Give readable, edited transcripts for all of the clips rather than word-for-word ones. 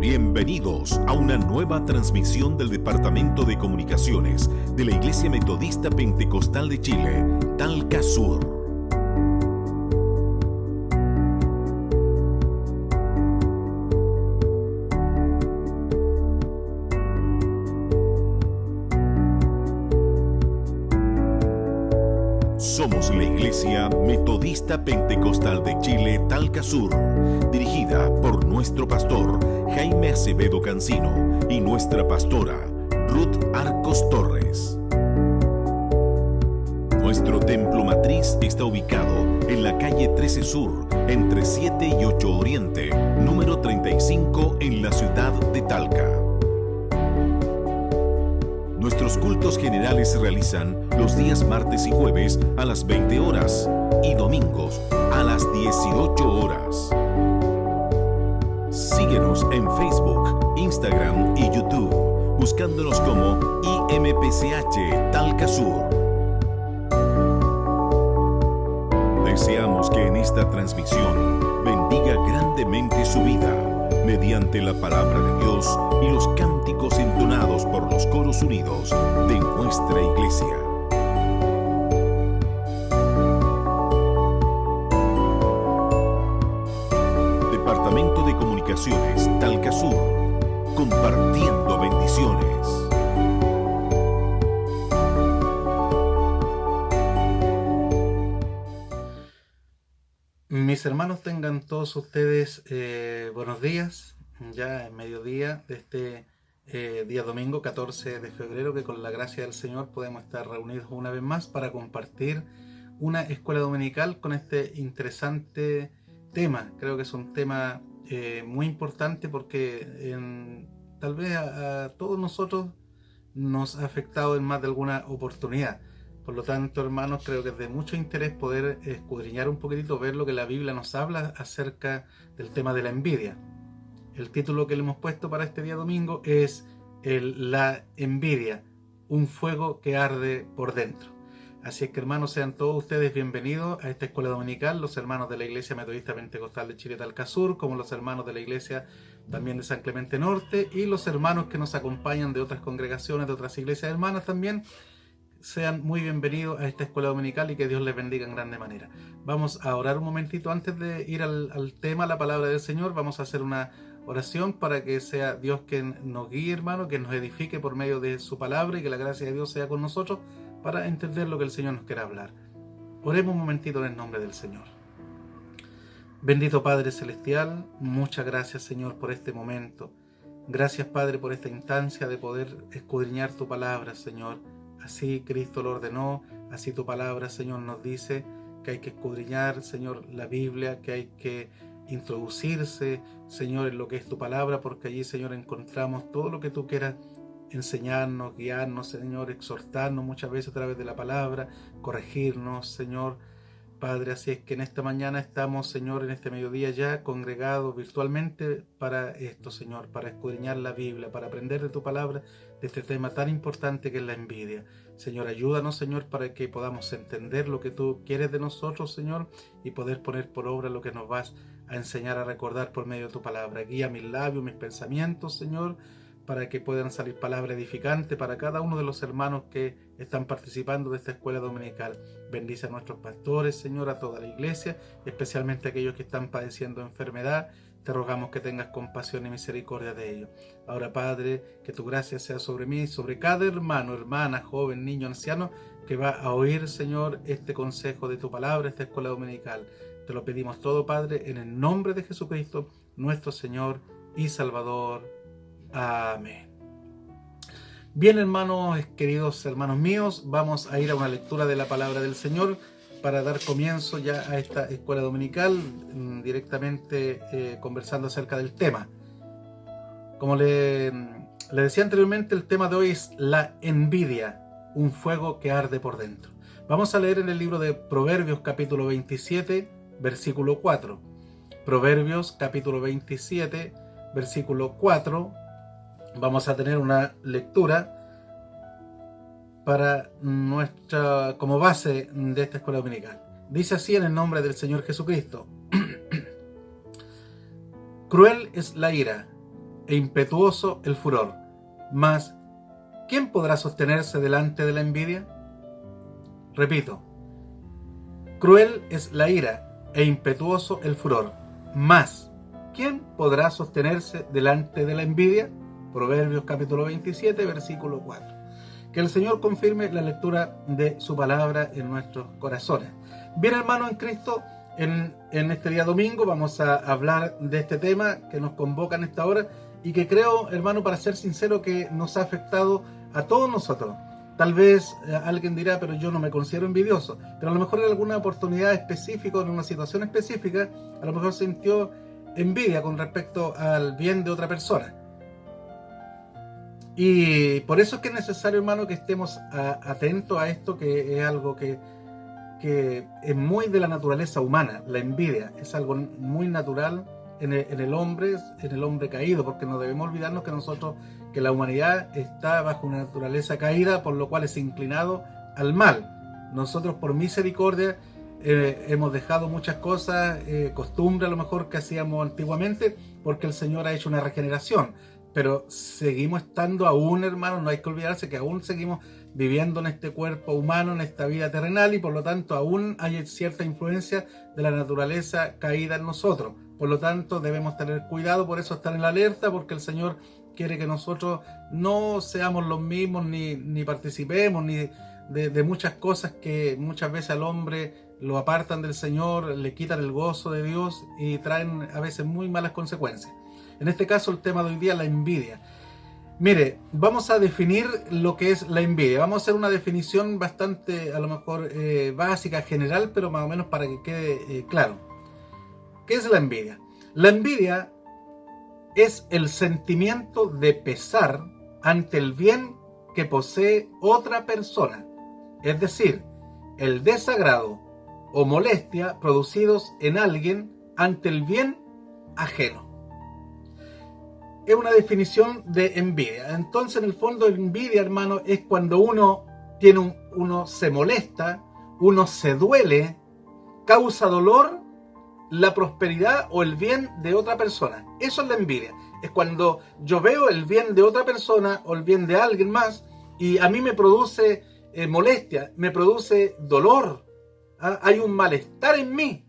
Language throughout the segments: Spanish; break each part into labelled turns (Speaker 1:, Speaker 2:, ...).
Speaker 1: Bienvenidos a una nueva transmisión del Departamento de Comunicaciones de la Iglesia Metodista Pentecostal de Chile, Talca Sur. Somos la Iglesia Metodista Pentecostal de Chile, Talca Sur, dirigida por nuestro pastor Jaime Acevedo Cancino y nuestra pastora Ruth Arcos Torres. Nuestro templo matriz está ubicado en la calle 13 Sur, entre 7 y 8 Oriente, número 35 en la ciudad de Talca. Nuestros cultos generales se realizan los días martes y jueves a las 20 horas y domingos a las 18 horas. Síguenos en Facebook, Instagram y YouTube, buscándonos como IMPCH Talca Sur. Deseamos que en esta transmisión bendiga grandemente su vida mediante la palabra de Dios y los cánticos entonados por los coros unidos de nuestra iglesia. Departamento de Comunicaciones Talca Sur, compartiendo bendiciones.
Speaker 2: Mis hermanos, tengan todos ustedes buenos días, ya en mediodía de este día domingo 14 de febrero, que con la gracia del Señor podemos estar reunidos una vez más para compartir una escuela dominical con este interesante tema. Creo que es un tema muy importante porque tal vez a todos nosotros nos ha afectado en más de alguna oportunidad. Por lo tanto, hermanos, creo que es de mucho interés poder escudriñar un poquitito, ver lo que la Biblia nos habla acerca del tema de la envidia. El título que le hemos puesto para este día domingo es La envidia, un fuego que arde por dentro. Así es que, hermanos, sean todos ustedes bienvenidos a esta escuela dominical, los hermanos de la Iglesia Metodista Pentecostal de Chile, Talca Sur, como los hermanos de la Iglesia también de San Clemente Norte, y los hermanos que nos acompañan de otras congregaciones, de otras iglesias hermanas también. Sean muy bienvenidos a esta escuela dominical y que Dios les bendiga en grande manera. Vamos a orar un momentito antes de ir al tema, la palabra del Señor. Vamos a hacer una oración para que sea Dios quien nos guíe, hermano, que nos edifique por medio de su palabra y que la gracia de Dios sea con nosotros para entender lo que el Señor nos quiere hablar. Oremos un momentito en el nombre del Señor. Bendito Padre Celestial, muchas gracias, Señor, por este momento. Gracias, Padre, por esta instancia de poder escudriñar tu palabra, Señor. Así Cristo lo ordenó, así tu palabra, Señor, nos dice que hay que escudriñar, Señor, la Biblia, que hay que introducirse, Señor, en lo que es tu palabra, porque allí, Señor, encontramos todo lo que tú quieras enseñarnos, guiarnos, Señor, exhortarnos muchas veces a través de la palabra, corregirnos, Señor. Padre, así es que en esta mañana estamos, Señor, en este mediodía ya congregados virtualmente para esto, Señor, para escudriñar la Biblia, para aprender de tu palabra, de este tema tan importante que es la envidia. Señor, ayúdanos, Señor, para que podamos entender lo que tú quieres de nosotros, Señor, y poder poner por obra lo que nos vas a enseñar a recordar por medio de tu palabra. Guía mis labios, mis pensamientos, Señor, para que puedan salir palabra edificante para cada uno de los hermanos que están participando de esta escuela dominical. Bendice a nuestros pastores, Señor, a toda la iglesia, especialmente a aquellos que están padeciendo enfermedad. Te rogamos que tengas compasión y misericordia de ellos. Ahora, Padre, que tu gracia sea sobre mí y sobre cada hermano, hermana, joven, niño, anciano, que va a oír, Señor, este consejo de tu palabra, esta escuela dominical. Te lo pedimos todo, Padre, en el nombre de Jesucristo, nuestro Señor y Salvador. Amén. Bien, hermanos, queridos hermanos míos, vamos a ir a una lectura de la palabra del Señor para dar comienzo ya a esta escuela dominical, directamente conversando acerca del tema. Como le decía anteriormente, el tema de hoy es la envidia, un fuego que arde por dentro. Vamos a leer en el libro de Proverbios capítulo 27, versículo 4. Proverbios capítulo 27, versículo 4. Vamos a tener una lectura para como base de esta escuela dominical. Dice así en el nombre del Señor Jesucristo: Cruel es la ira e impetuoso el furor. Mas, ¿quién podrá sostenerse delante de la envidia? Repito, cruel es la ira e impetuoso el furor. Mas, ¿quién podrá sostenerse delante de la envidia? Proverbios capítulo 27, versículo 4. Que el Señor confirme la lectura de su palabra en nuestros corazones. Bien, hermanos en Cristo, en este día domingo vamos a hablar de este tema que nos convoca en esta hora y que creo, hermano, para ser sincero, que nos ha afectado a todos nosotros. Tal vez alguien dirá, pero yo no me considero envidioso, pero a lo mejor en alguna oportunidad específica, en una situación específica, a lo mejor sintió envidia con respecto al bien de otra persona. Y por eso es que es necesario, hermano, que estemos atentos a esto, que es algo que es muy de la naturaleza humana. La envidia es algo muy natural en el hombre caído, porque no debemos olvidarnos que la humanidad está bajo una naturaleza caída, por lo cual es inclinado al mal. Nosotros, por misericordia, hemos dejado muchas cosas, costumbres a lo mejor que hacíamos antiguamente, porque el Señor ha hecho una regeneración. Pero seguimos estando aún, hermanos, no hay que olvidarse que aún seguimos viviendo en este cuerpo humano, en esta vida terrenal, y por lo tanto aún hay cierta influencia de la naturaleza caída en nosotros. Por lo tanto debemos tener cuidado, por eso estar en la alerta, porque el Señor quiere que nosotros no seamos los mismos, ni participemos, ni de muchas cosas que muchas veces al hombre lo apartan del Señor, le quitan el gozo de Dios y traen a veces muy malas consecuencias. En este caso, el tema de hoy día, la envidia. Mire, vamos a definir lo que es la envidia. Vamos a hacer una definición bastante, a lo mejor, básica, general, pero más o menos para que quede claro. ¿Qué es la envidia? La envidia es el sentimiento de pesar ante el bien que posee otra persona. Es decir, el desagrado o molestia producidos en alguien ante el bien ajeno. Es una definición de envidia. Entonces, en el fondo, envidia, hermano, es cuando uno se molesta, uno se duele, causa dolor la prosperidad o el bien de otra persona. Eso es la envidia. Es cuando yo veo el bien de otra persona o el bien de alguien más y a mí me produce molestia, me produce dolor. Hay un malestar en mí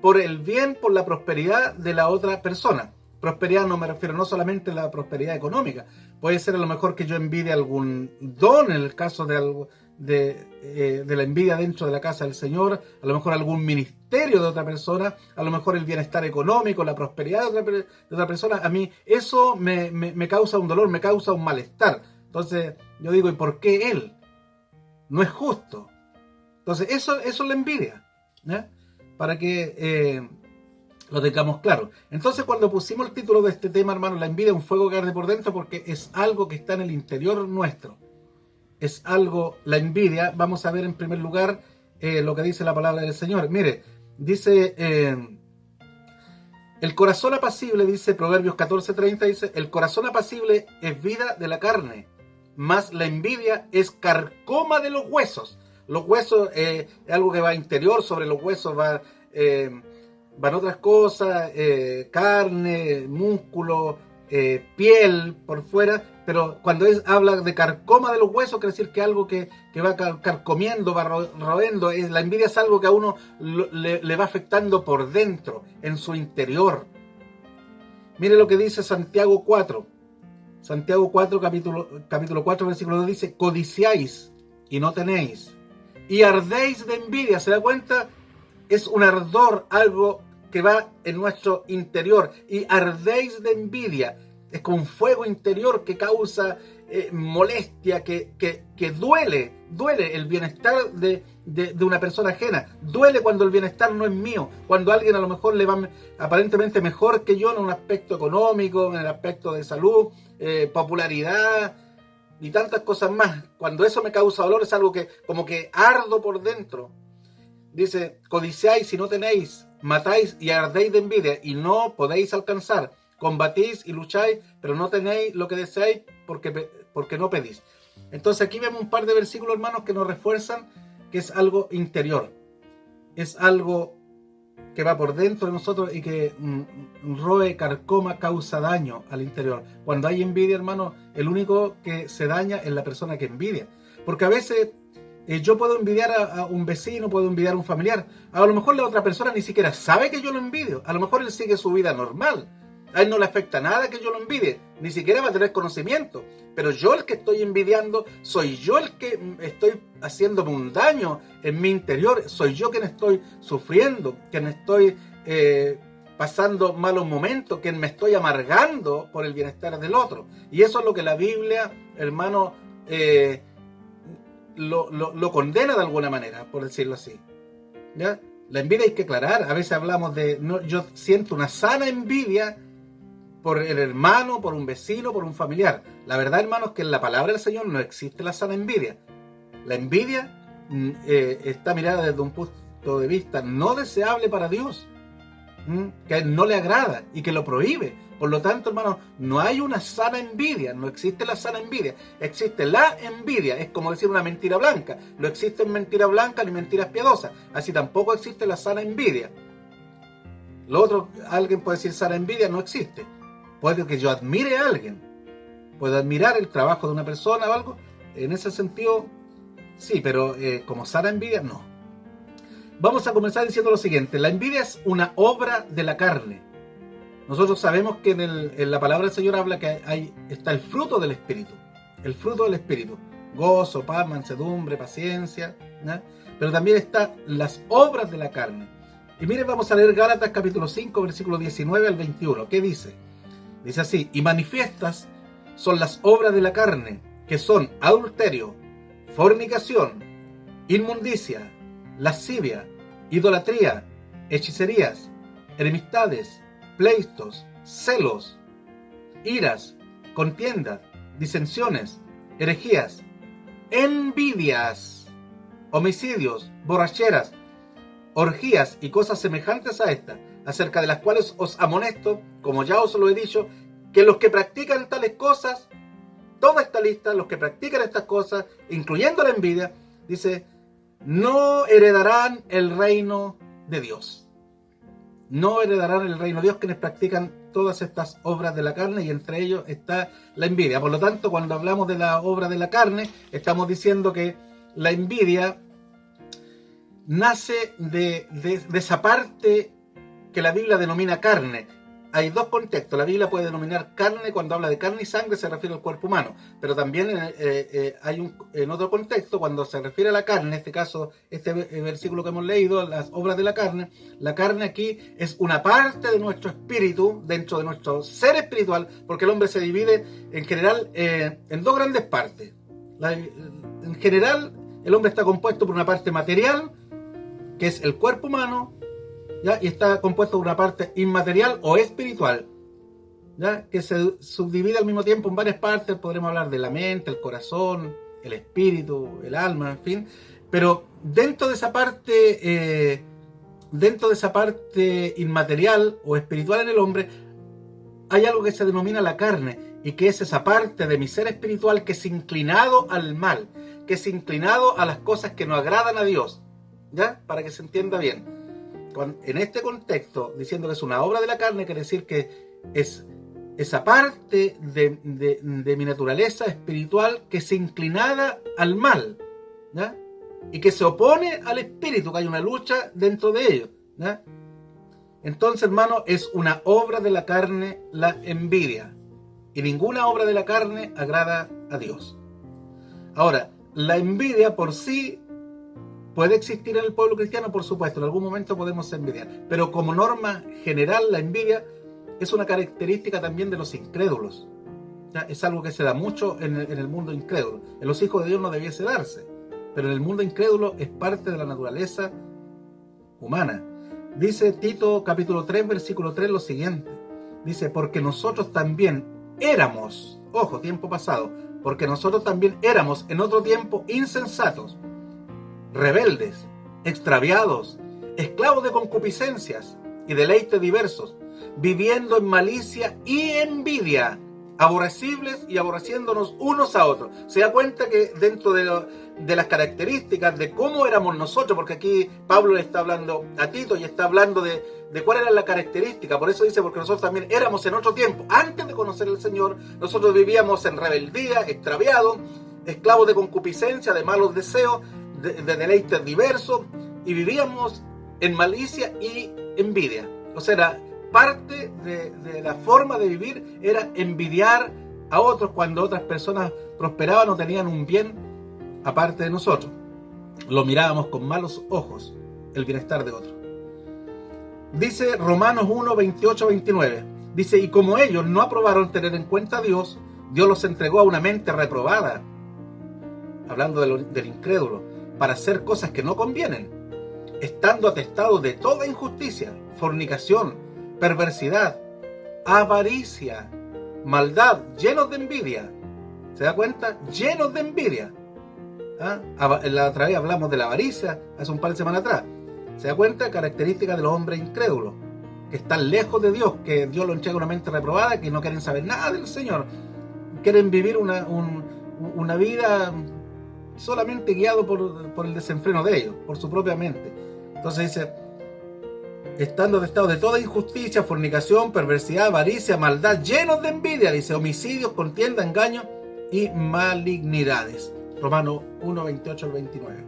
Speaker 2: por el bien, por la prosperidad de la otra persona. Prosperidad no me refiero no solamente a la prosperidad económica, puede ser a lo mejor que yo envidie algún don, en el caso de la envidia dentro de la casa del Señor, a lo mejor algún ministerio de otra persona, a lo mejor el bienestar económico, la prosperidad de otra persona. A mí eso me causa un dolor, me causa un malestar. Entonces yo digo, ¿y por qué él? No es justo. Entonces eso es la envidia, ¿ya? Para que lo tengamos claro. Entonces, cuando pusimos el título de este tema, hermano, la envidia es un fuego que arde por dentro, porque es algo que está en el interior nuestro. Es algo, la envidia. Vamos a ver en primer lugar lo que dice la palabra del Señor. Mire, dice, el corazón apacible, dice Proverbios 14:30, dice, el corazón apacible es vida de la carne, mas la envidia es carcoma de los huesos. Los huesos es algo que va interior, sobre los huesos van otras cosas, carne, músculo, piel por fuera, pero cuando habla de carcoma de los huesos, quiere decir que algo que va carcomiendo, va roendo. La envidia es algo que a uno le va afectando por dentro, en su interior. Mire lo que dice Santiago 4. Santiago 4, capítulo 4, versículo 2, dice, codiciáis y no tenéis, y ardéis de envidia. ¿Se da cuenta? Es un ardor, algo que va en nuestro interior. Y ardéis de envidia. Es como un fuego interior que causa molestia, que duele el bienestar de una persona ajena. Duele cuando el bienestar no es mío. Cuando a alguien a lo mejor le va aparentemente mejor que yo en un aspecto económico, en el aspecto de salud, popularidad y tantas cosas más. Cuando eso me causa dolor, es algo que como que ardo por dentro. Dice, codiciáis y no tenéis, matáis y ardéis de envidia y no podéis alcanzar. Combatís y lucháis, pero no tenéis lo que deseáis porque no pedís. Entonces aquí vemos un par de versículos, hermanos, que nos refuerzan que es algo interior. Es algo que va por dentro de nosotros y que roe, carcoma, causa daño al interior. Cuando hay envidia, hermano, el único que se daña es la persona que envidia. Porque a veces yo puedo envidiar a un vecino, puedo envidiar a un familiar. A lo mejor la otra persona ni siquiera sabe que yo lo envidio. A lo mejor él sigue su vida normal. A él no le afecta nada que yo lo envidie. Ni siquiera va a tener conocimiento. Pero yo el que estoy envidiando, soy yo el que estoy haciéndome un daño en mi interior. Soy yo quien estoy sufriendo, quien estoy pasando malos momentos, quien me estoy amargando por el bienestar del otro. Y eso es lo que la Biblia, hermano, lo condena de alguna manera, por decirlo así. ¿Ya? La envidia hay que aclarar. A veces hablamos de... No, yo siento una sana envidia por el hermano, por un vecino, por un familiar. La verdad, hermano, es que en la palabra del Señor no existe la sana envidia. La envidia está mirada desde un punto de vista no deseable para Dios, que a Él no le agrada y que lo prohíbe. Por lo tanto, hermano, no hay una sana envidia, no existe la sana envidia. Existe la envidia, es como decir una mentira blanca. No existen mentiras blancas ni mentiras piadosas. Así tampoco existe la sana envidia. Lo otro, alguien puede decir sana envidia, no existe. Puede que yo admire a alguien, puedo admirar el trabajo de una persona o algo, en ese sentido sí, pero como sana envidia, no. Vamos a comenzar diciendo lo siguiente: la envidia es una obra de la carne. Nosotros sabemos que en la palabra del Señor habla que está el fruto del Espíritu, gozo, paz, mansedumbre, paciencia, ¿no? Pero también están las obras de la carne. Y miren, vamos a leer Gálatas capítulo 5, versículo 19 al 21. ¿Qué dice? Dice así: y manifiestas son las obras de la carne, que son adulterio, fornicación, inmundicia, lascivia, idolatría, hechicerías, enemistades, pleitos, celos, iras, contiendas, disensiones, herejías, envidias, homicidios, borracheras, orgías y cosas semejantes a estas, acerca de las cuales os amonesto, como ya os lo he dicho, que los que practican tales cosas, toda esta lista, los que practican estas cosas, incluyendo la envidia, dice, no heredarán el reino de Dios. No heredarán el reino de Dios quienes practican todas estas obras de la carne, y entre ellos está la envidia. Por lo tanto, cuando hablamos de la obra de la carne, estamos diciendo que la envidia nace de esa parte que la Biblia denomina carne. Hay dos contextos. La Biblia puede denominar carne cuando habla de carne y sangre, se refiere al cuerpo humano. Pero también hay en otro contexto, cuando se refiere a la carne, en este caso, este versículo que hemos leído, las obras de la carne aquí es una parte de nuestro espíritu, dentro de nuestro ser espiritual, porque el hombre se divide en general en dos grandes partes. En general, el hombre está compuesto por una parte material, que es el cuerpo humano, ¿ya? Y está compuesto por una parte inmaterial o espiritual, ¿ya? Que se subdivide al mismo tiempo en varias partes. Podremos hablar de la mente, el corazón, el espíritu, el alma, en fin. Pero dentro de esa parte inmaterial o espiritual en el hombre, hay algo que se denomina la carne, y que es esa parte de mi ser espiritual que es inclinado al mal, que es inclinado a las cosas que no agradan a Dios, ¿ya? Para que se entienda bien. En este contexto, diciendo que es una obra de la carne, quiere decir que es esa parte de mi naturaleza espiritual que es inclinada al mal, ¿ya? Y que se opone al espíritu, que hay una lucha dentro de ello, ¿ya? Entonces, hermano, es una obra de la carne la envidia, y ninguna obra de la carne agrada a Dios. Ahora, la envidia por sí puede existir en el pueblo cristiano, por supuesto, en algún momento podemos envidiar, pero como norma general la envidia es una característica también de los incrédulos, ¿ya? Es algo que se da mucho en el mundo incrédulo. En los hijos de Dios no debiese darse, pero en el mundo incrédulo es parte de la naturaleza humana. Dice Tito capítulo 3, versículo 3 lo siguiente, dice, porque nosotros también éramos, ojo, tiempo pasado, porque nosotros también éramos en otro tiempo insensatos, rebeldes, extraviados, esclavos de concupiscencias y deleites diversos, viviendo en malicia y envidia, aborrecibles y aborreciéndonos unos a otros. Se da cuenta que dentro de las características de cómo éramos nosotros, porque aquí Pablo le está hablando a Tito y está hablando de cuál era la característica. Por eso dice, porque nosotros también éramos en otro tiempo, antes de conocer al Señor, nosotros vivíamos en rebeldía, extraviados, esclavos de concupiscencia, de malos deseos, de deleites diversos, y vivíamos en malicia y envidia. O sea, parte de la forma de vivir era envidiar a otros cuando otras personas prosperaban o tenían un bien aparte de nosotros. Lo mirábamos con malos ojos, el bienestar de otros. Dice Romanos 1, 28, 29. Dice, y como ellos no aprobaron tener en cuenta a Dios, Dios los entregó a una mente reprobada, hablando del incrédulo, para hacer cosas que no convienen, estando atestados de toda injusticia, fornicación, perversidad, avaricia, maldad, llenos de envidia. ¿Se da cuenta? Llenos de envidia. La otra vez hablamos de la avaricia hace un par de semanas atrás. ¿Se da cuenta? Característica de los hombres incrédulos, que están lejos de Dios, que Dios los entrega una mente reprobada, que no quieren saber nada del Señor. Quieren vivir una vida solamente guiado por el desenfreno de ellos, por su propia mente. Entonces dice, estando atestados de toda injusticia, fornicación, perversidad, avaricia, maldad, llenos de envidia, dice, homicidios, contienda, engaño y malignidades. Romanos 1, 28 al 29.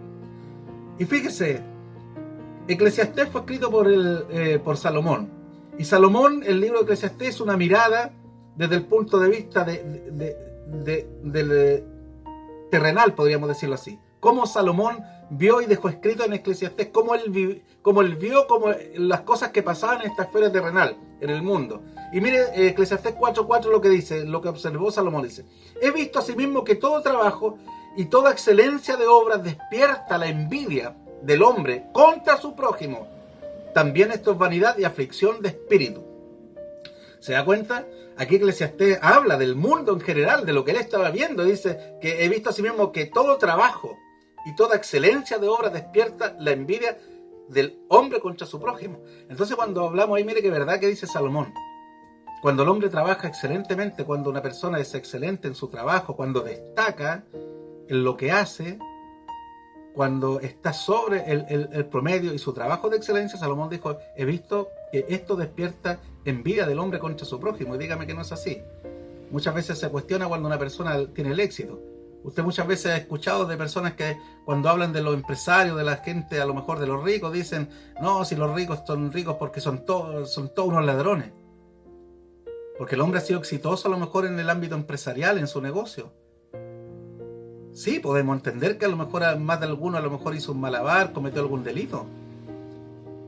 Speaker 2: Y fíjese, Eclesiastés fue escrito por Salomón. Y Salomón, el libro de Eclesiastés, es una mirada desde el punto de vista del terrenal, podríamos decirlo así. Cómo Salomón vio y dejó escrito en Eclesiastés, cómo él vio como las cosas que pasaban en esta esfera terrenal, en el mundo. Y mire, Eclesiastés 4:4 lo que dice, lo que observó Salomón, dice: he visto asimismo que todo trabajo y toda excelencia de obras despierta la envidia del hombre contra su prójimo. También esto es vanidad y aflicción de espíritu. ¿Se da cuenta? Aquí Eclesiastés habla del mundo en general, de lo que él estaba viendo. Dice que he visto asimismo que todo trabajo y toda excelencia de obras despierta la envidia del hombre contra su prójimo. Entonces cuando hablamos ahí, mire que verdad que dice Salomón. Cuando el hombre trabaja excelentemente, cuando una persona es excelente en su trabajo, cuando destaca en lo que hace, cuando está sobre el promedio y su trabajo de excelencia, Salomón dijo, he visto que esto despierta envidia del hombre contra su prójimo. Y dígame que no es así. Muchas veces se cuestiona cuando una persona tiene el éxito. Usted muchas veces ha escuchado de personas que cuando hablan de los empresarios, de la gente, a lo mejor de los ricos, dicen, no, si los ricos son ricos porque son todos unos ladrones. Porque el hombre ha sido exitoso a lo mejor en el ámbito empresarial, en su negocio. Sí, podemos entender que a lo mejor más de alguno a lo mejor hizo un malabar, cometió algún delito.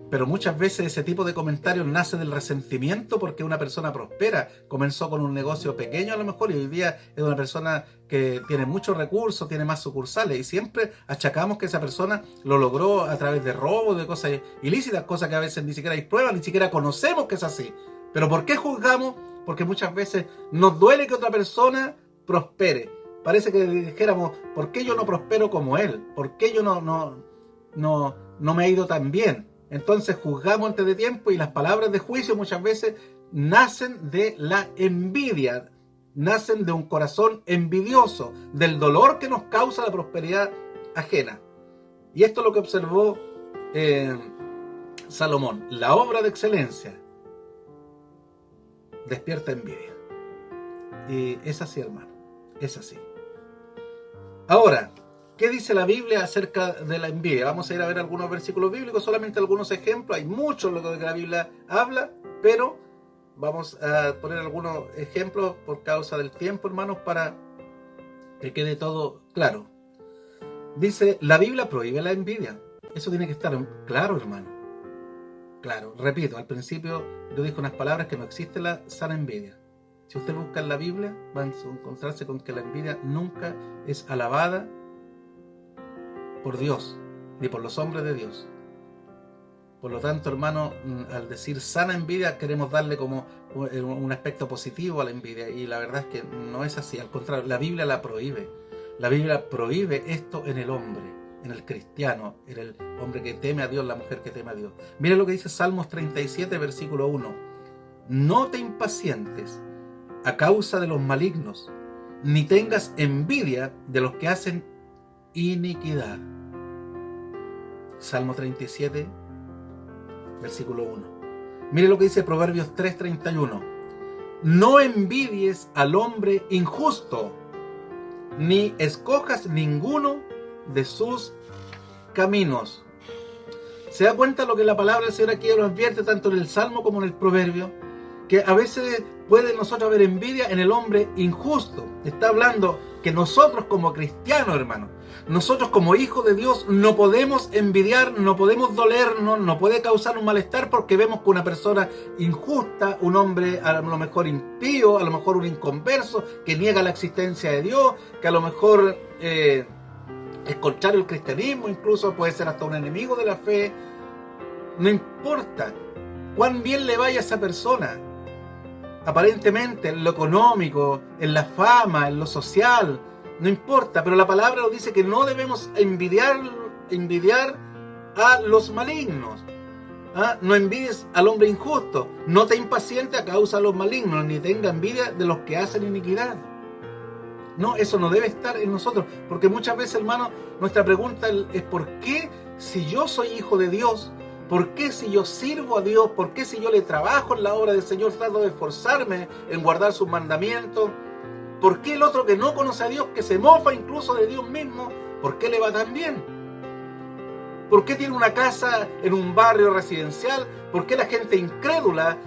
Speaker 2: Pero muchas veces ese tipo de comentarios nace del resentimiento porque una persona prospera. Comenzó con un negocio pequeño a lo mejor y hoy día es una persona que tiene muchos recursos, tiene más sucursales y siempre achacamos que esa persona lo logró a través de robos, de cosas ilícitas, cosas que a veces ni siquiera hay pruebas, ni siquiera conocemos que es así. ¿Pero por qué juzgamos? Porque muchas veces nos duele que otra persona prospere. Parece que dijéramos, ¿por qué yo no prospero como él? ¿Por qué yo no me ha ido tan bien? Entonces juzgamos antes de tiempo y las palabras de juicio muchas veces nacen de la envidia, nacen de un corazón envidioso, del dolor que nos causa la prosperidad ajena. Y esto es lo que observó Salomón. La obra de excelencia despierta envidia. Y es así, hermano, es así. Ahora, ¿qué dice la Biblia acerca de la envidia? Vamos a ir a ver algunos versículos bíblicos, solamente algunos ejemplos. Hay mucho lo que la Biblia habla, pero vamos a poner algunos ejemplos por causa del tiempo, hermanos, para que quede todo claro. Dice, la Biblia prohíbe la envidia. Eso tiene que estar claro, hermano. Claro, repito, al principio yo dije unas palabras que no existe la sana envidia. Si usted busca en la Biblia, va a encontrarse con que la envidia nunca es alabada por Dios, ni por los hombres de Dios. Por lo tanto, hermano, al decir sana envidia, queremos darle como un aspecto positivo a la envidia, y la verdad es que no es así. Al contrario, la Biblia la prohíbe. La Biblia prohíbe esto en el hombre, en el cristiano, en el hombre que teme a Dios, la mujer que teme a Dios. Mire lo que dice Salmos 37, versículo 1. No te impacientes a causa de los malignos, ni tengas envidia de los que hacen iniquidad. Salmo 37, versículo 1. Mire lo que dice Proverbios 3:31. No envidies al hombre injusto, ni escojas ninguno de sus caminos. ¿Se da cuenta lo que la palabra del Señor aquí nos advierte tanto en el Salmo como en el Proverbio? Que a veces puede nosotros haber envidia en el hombre injusto. Está hablando que nosotros como cristianos, hermanos, nosotros como hijos de Dios no podemos envidiar, no podemos dolernos, no puede causar un malestar porque vemos que una persona injusta, un hombre a lo mejor impío, a lo mejor un inconverso, que niega la existencia de Dios, que a lo mejor es contrario al cristianismo, incluso puede ser hasta un enemigo de la fe. No importa cuán bien le vaya a esa persona, aparentemente en lo económico, en la fama, en lo social, no importa, pero la palabra nos dice que no debemos envidiar a los malignos. No envidies al hombre injusto, no te impacientes a causa de los malignos, ni tenga envidia de los que hacen iniquidad. No, eso no debe estar en nosotros, porque muchas veces, hermano, nuestra pregunta es ¿por qué si yo soy hijo de Dios? ¿Por qué si yo sirvo a Dios? ¿Por qué si yo le trabajo en la obra del Señor, trato de esforzarme en guardar sus mandamientos? ¿Por qué el otro que no conoce a Dios, que se mofa incluso de Dios mismo, por qué le va tan bien? ¿Por qué tiene una casa en un barrio residencial? ¿Por qué la gente incrédula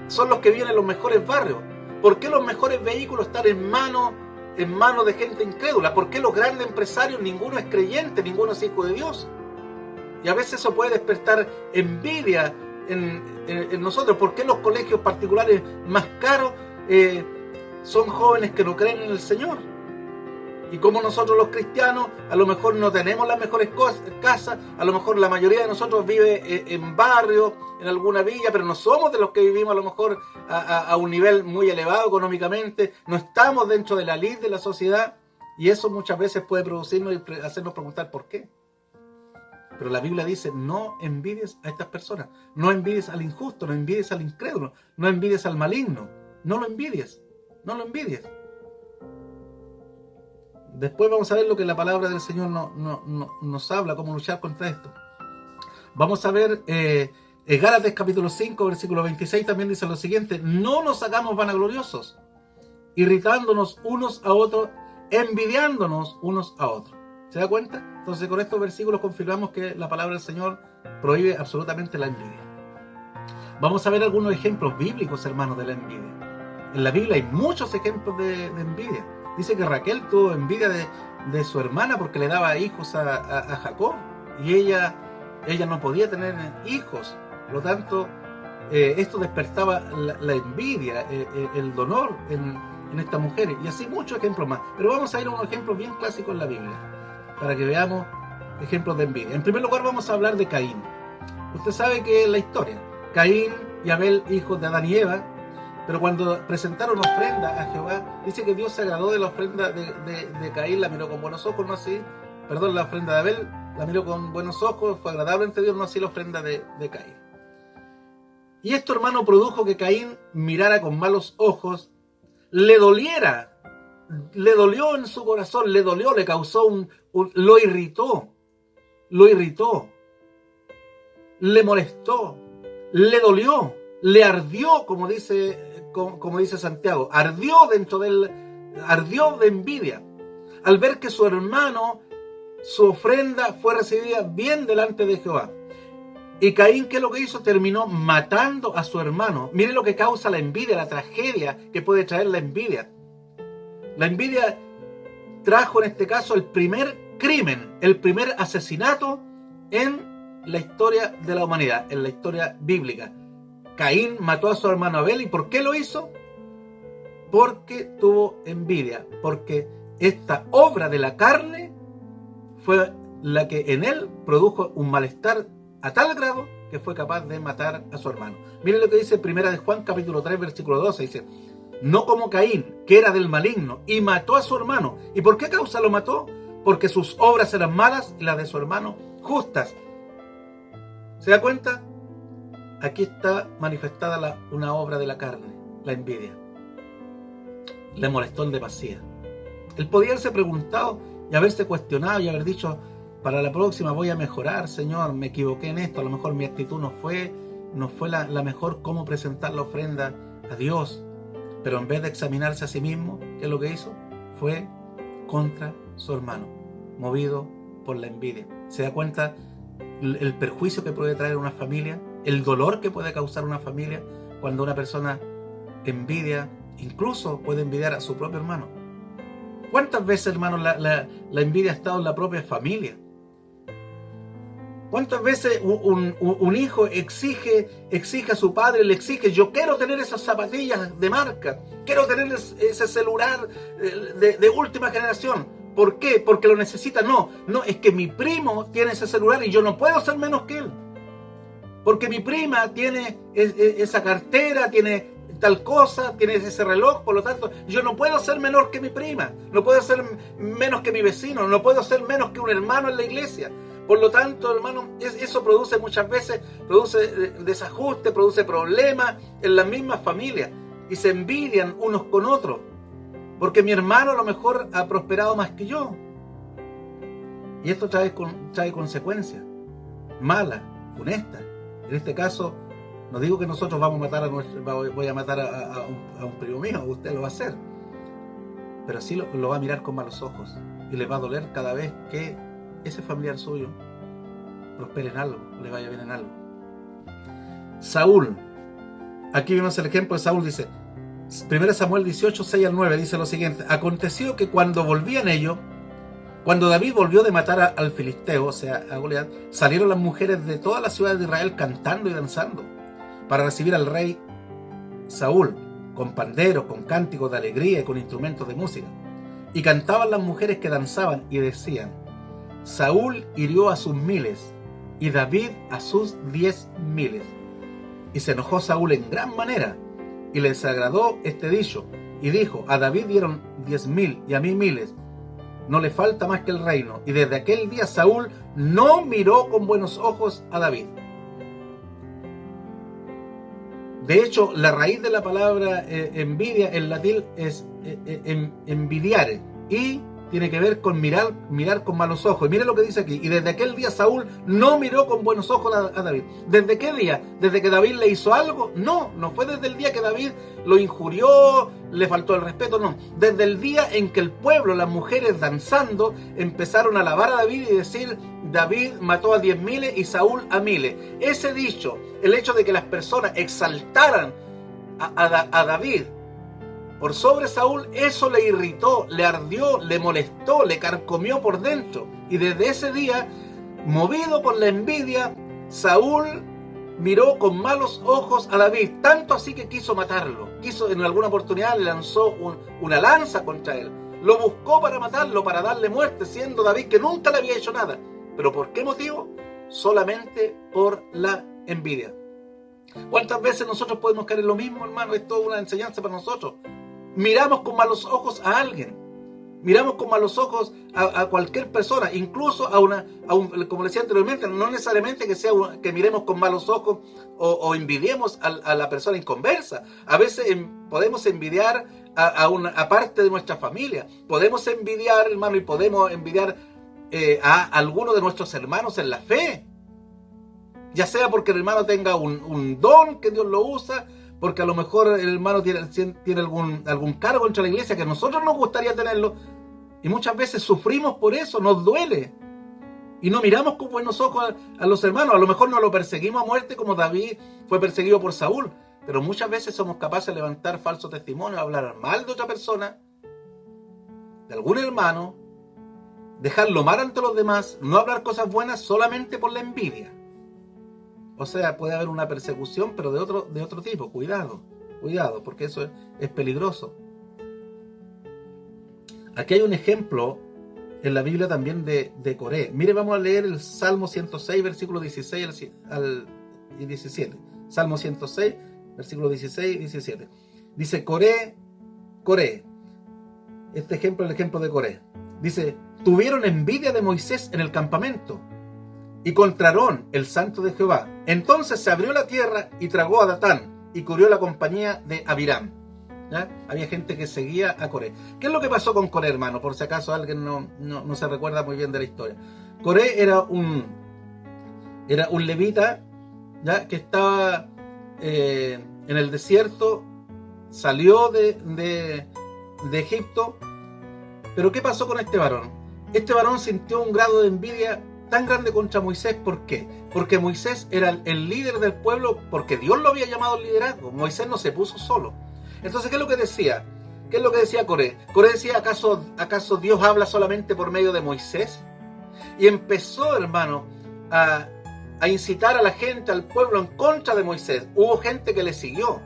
Speaker 2: son los que viven en los mejores barrios? ¿Por qué los mejores vehículos están en manos de gente incrédula? ¿Por qué los grandes empresarios, ninguno es creyente, ninguno es hijo de Dios? Y a veces eso puede despertar envidia en nosotros. ¿Por qué los colegios particulares más caros son jóvenes que no creen en el Señor? Y como nosotros los cristianos a lo mejor no tenemos las mejores casas, a lo mejor la mayoría de nosotros vive en barrio, en alguna villa, pero no somos de los que vivimos a lo mejor a un nivel muy elevado económicamente, no estamos dentro de la lid de la sociedad, y eso muchas veces puede producirnos y hacernos preguntar ¿por qué? Pero la Biblia dice, no envidies a estas personas, no envidies al injusto, no envidies al incrédulo, no envidies al maligno, no lo envidies, no lo envidies. Después vamos a ver lo que la palabra del Señor nos habla, cómo luchar contra esto. Vamos a ver, Gálatas capítulo 5, versículo 26 también dice lo siguiente, no nos hagamos vanagloriosos, irritándonos unos a otros, envidiándonos unos a otros. ¿Se da cuenta? Entonces con estos versículos confirmamos que la palabra del Señor prohíbe absolutamente la envidia. Vamos a ver algunos ejemplos bíblicos, hermanos, de la envidia. En la Biblia hay muchos ejemplos de envidia. Dice que Raquel tuvo envidia de su hermana porque le daba hijos a Jacob y ella no podía tener hijos. Por lo tanto, esto despertaba la envidia, el dolor en esta mujer. Y así muchos ejemplos más. Pero vamos a ir a unos ejemplos bien clásicos en la Biblia para que veamos ejemplos de envidia. En primer lugar vamos a hablar de Caín. Usted sabe que es la historia. Caín y Abel, hijos de Adán y Eva, pero cuando presentaron ofrenda a Jehová, dice que Dios se agradó de la ofrenda de Caín, la miró con buenos ojos, no así, perdón, la ofrenda de Abel, la miró con buenos ojos, fue agradable ante Dios, no así la ofrenda de Caín. Y esto, hermano, produjo que Caín mirara con malos ojos, le dolió en su corazón, le causó lo irritó, le molestó, le dolió, le ardió, como dice Santiago, ardió de envidia, al ver que su hermano, su ofrenda fue recibida bien delante de Jehová. Y Caín, ¿qué es lo que hizo? Terminó matando a su hermano. Mire lo que causa la envidia, la tragedia que puede traer la envidia. La envidia trajo en este caso el primer crimen, el primer asesinato en la historia de la humanidad, en la historia bíblica. Caín mató a su hermano Abel. ¿Y por qué lo hizo? Porque tuvo envidia, porque esta obra de la carne fue la que en él produjo un malestar a tal grado que fue capaz de matar a su hermano. Miren lo que dice Primera de Juan capítulo 3 versículo 12, dice, no como Caín, que era del maligno, y mató a su hermano. ¿Y por qué causa lo mató? Porque sus obras eran malas y las de su hermano justas. ¿Se da cuenta? Aquí está manifestada una obra de la carne, la envidia. le molestó en demasía. Él podía haberse preguntado y haberse cuestionado y haber dicho: para la próxima voy a mejorar, Señor, me equivoqué en esto, a lo mejor mi actitud no fue la mejor, cómo presentar la ofrenda a Dios. Pero en vez de examinarse a sí mismo, ¿qué es lo que hizo? Fue contra su hermano, movido por la envidia. ¿Se da cuenta el perjuicio que puede traer una familia? El dolor que puede causar una familia cuando una persona envidia, incluso puede envidiar a su propio hermano. ¿Cuántas veces, hermanos, la envidia ha estado en la propia familia? ¿Cuántas veces un hijo exige a su padre, le exige: yo quiero tener esas zapatillas de marca, quiero tener ese celular de última generación? ¿Por qué? Porque lo necesita. No, es que mi primo tiene ese celular y yo no puedo ser menos que él. Porque mi prima tiene esa cartera, tiene tal cosa, tiene ese reloj, por lo tanto, yo no puedo ser menor que mi prima, no puedo ser menos que mi vecino, no puedo ser menos que un hermano en la iglesia. Por lo tanto, hermano, eso produce muchas veces, desajuste, produce problemas en las mismas familias y se envidian unos con otros, porque mi hermano a lo mejor ha prosperado más que yo. Y esto trae consecuencias malas, funestas. En este caso, no digo que nosotros voy a matar a un primo mío, usted lo va a hacer, pero sí lo va a mirar con malos ojos y le va a doler cada vez que ese familiar suyo prospere en algo, le vaya bien en algo. Saúl, aquí vemos el ejemplo de Saúl. Dice 1 Samuel 18, 6 al 9, dice lo siguiente: aconteció que cuando David volvió de matar al filisteo, o sea, a Goliat, salieron las mujeres de toda la ciudad de Israel cantando y danzando para recibir al rey Saúl, con panderos, con cánticos de alegría y con instrumentos de música. Y cantaban las mujeres que danzaban y decían: Saúl hirió a sus 1000 y David a sus 10.000. Y se enojó Saúl en gran manera y le desagradó este dicho y dijo: a David dieron 10.000 y a mí 1000. No le falta más que el reino. Y desde aquel día Saúl no miró con buenos ojos a David. De hecho, la raíz de la palabra envidia en latín es envidiare, y tiene que ver con mirar con malos ojos. Y mire lo que dice aquí: y desde aquel día Saúl no miró con buenos ojos a David. ¿Desde qué día? ¿Desde que David le hizo algo? No fue desde el día que David lo injurió, le faltó el respeto, no. Desde el día en que el pueblo, las mujeres danzando, empezaron a alabar a David y decir: David mató a 10.000 y Saúl a 1000. Ese dicho, el hecho de que las personas exaltaran a David por sobre Saúl, eso le irritó, le ardió, le molestó, le carcomió por dentro. Y desde ese día, movido por la envidia, Saúl miró con malos ojos a David, tanto así que quiso matarlo. En alguna oportunidad le lanzó una lanza contra él. Lo buscó para matarlo, para darle muerte, siendo David que nunca le había hecho nada. ¿Pero por qué motivo? Solamente por la envidia. ¿Cuántas veces nosotros podemos caer en lo mismo, hermano? Esto es una enseñanza para nosotros. Miramos con malos ojos a alguien, miramos con malos ojos a cualquier persona, incluso como decía anteriormente, no necesariamente que miremos con malos ojos o envidiemos a la persona inconversa. A veces podemos envidiar a parte de nuestra familia, podemos envidiar, hermano, y podemos envidiar a alguno de nuestros hermanos en la fe, ya sea porque el hermano tenga un don que Dios lo usa, porque a lo mejor el hermano tiene algún cargo entre la iglesia que a nosotros nos gustaría tenerlo, y muchas veces sufrimos por eso, nos duele, y no miramos con buenos ojos a los hermanos. A lo mejor no lo perseguimos a muerte como David fue perseguido por Saúl, pero muchas veces somos capaces de levantar falso testimonio, hablar mal de otra persona, de algún hermano, dejarlo mal ante los demás, no hablar cosas buenas solamente por la envidia. O sea, puede haber una persecución, pero de otro tipo. Cuidado, porque eso es peligroso. Aquí hay un ejemplo en la Biblia también de Coré. Mire, vamos a leer el Salmo 106, versículo 16 al 17. Salmo 106, versículo 16 y 17. Dice: Coré. Este ejemplo es el ejemplo de Coré. Dice: tuvieron envidia de Moisés en el campamento y contra Aarón, el santo de Jehová. Entonces se abrió la tierra y tragó a Datán y cubrió la compañía de Abiram. ¿ya? Había gente que seguía a Coré. ¿Qué es lo que pasó con Coré, hermano? Por si acaso alguien no se recuerda muy bien de la historia. Coré era un levita, ¿ya? Que estaba en el desierto, salió de Egipto. Pero ¿qué pasó con este varón? Este varón sintió un grado de envidia tan grande contra Moisés. ¿Por qué? Porque Moisés era el líder del pueblo, porque Dios lo había llamado al liderazgo. Moisés no se puso solo. Entonces, ¿qué es lo que decía? ¿Qué es lo que decía Coré? Coré decía, ¿acaso Dios habla solamente por medio de Moisés? Y empezó, hermano, a incitar a la gente, al pueblo, en contra de Moisés. Hubo gente que le siguió.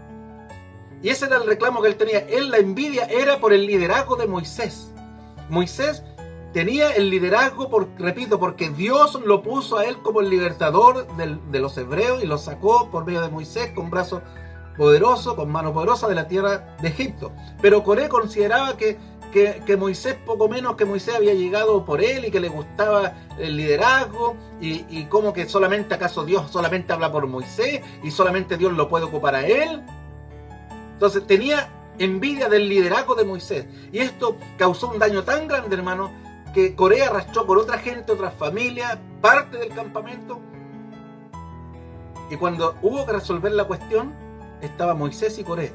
Speaker 2: Y ese era el reclamo que él tenía. Él, la envidia era por el liderazgo de Moisés. Moisés tenía el liderazgo, repito, porque Dios lo puso a él como el libertador de los hebreos y lo sacó por medio de Moisés con brazo poderoso, con mano poderosa de la tierra de Egipto. Pero Coré consideraba que Moisés, poco menos que Moisés, había llegado por él y que le gustaba el liderazgo y como que solamente, ¿acaso Dios solamente habla por Moisés y solamente Dios lo puede ocupar a él? Entonces tenía envidia del liderazgo de Moisés. Y esto causó un daño tan grande, hermano, que Coré arrastró por otra gente, otras familias, parte del campamento. Y cuando hubo que resolver la cuestión, estaba Moisés y Coré.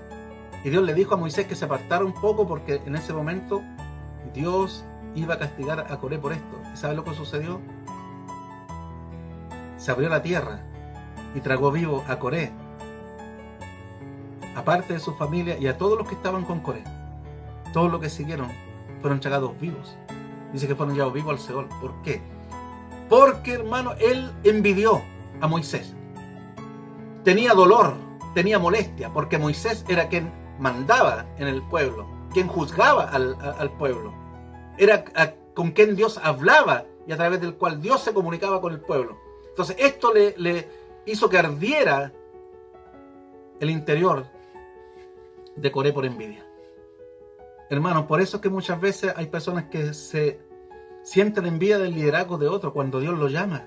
Speaker 2: Y Dios le dijo a Moisés que se apartara un poco, porque en ese momento Dios iba a castigar a Coré por esto. ¿Y sabe lo que sucedió? Se abrió la tierra y tragó vivo a Coré, aparte de su familia, y a todos los que estaban con Coré. Todos los que siguieron fueron tragados vivos. Dice que fueron llevados vivos al Seol. ¿Por qué? Porque, hermano, él envidió a Moisés. Tenía dolor, tenía molestia, porque Moisés era quien mandaba en el pueblo, quien juzgaba al pueblo. Era con quien Dios hablaba y a través del cual Dios se comunicaba con el pueblo. Entonces esto le hizo que ardiera el interior de Coré por envidia. Hermanos, por eso es que muchas veces hay personas que se sienten envidia del liderazgo de otro cuando Dios lo llama.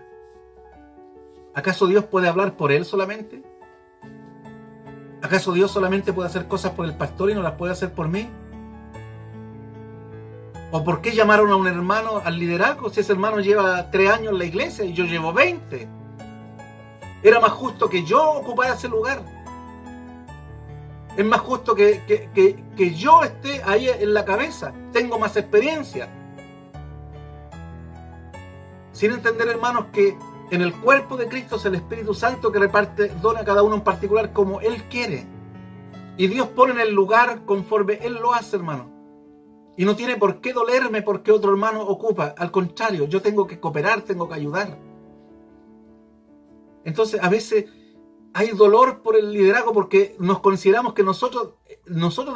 Speaker 2: ¿Acaso Dios puede hablar por él solamente? ¿Acaso Dios solamente puede hacer cosas por el pastor y no las puede hacer por mí? ¿O por qué llamaron a un hermano al liderazgo si ese hermano lleva 3 años en la iglesia y yo llevo 20? Era más justo que yo ocupara ese lugar. Es más justo que yo esté ahí en la cabeza. Tengo más experiencia. Sin entender, hermanos, que en el cuerpo de Cristo es el Espíritu Santo que reparte dones a cada uno en particular como Él quiere. Y Dios pone en el lugar conforme Él lo hace, hermano. Y no tiene por qué dolerme porque otro hermano ocupa. Al contrario, yo tengo que cooperar, tengo que ayudar. Entonces, a veces hay dolor por el liderazgo porque nos consideramos que nosotros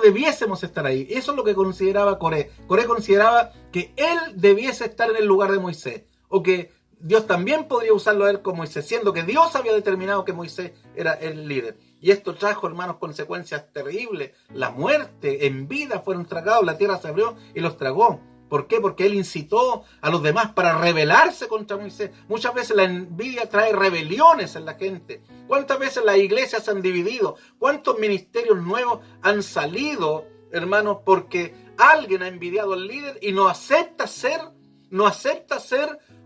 Speaker 2: debiésemos estar ahí. Eso es lo que consideraba Coré. Coré consideraba que él debiese estar en el lugar de Moisés, o que Dios también podría usarlo a él como Moisés, siendo que Dios había determinado que Moisés era el líder. Y esto trajo, hermanos, consecuencias terribles. La muerte en vida fueron tragados, la tierra se abrió y los tragó. ¿Por qué? Porque él incitó a los demás para rebelarse contra Moisés. Muchas veces la envidia trae rebeliones en la gente. ¿Cuántas veces las iglesias se han dividido? ¿Cuántos ministerios nuevos han salido, hermanos, porque alguien ha envidiado al líder y no acepta ser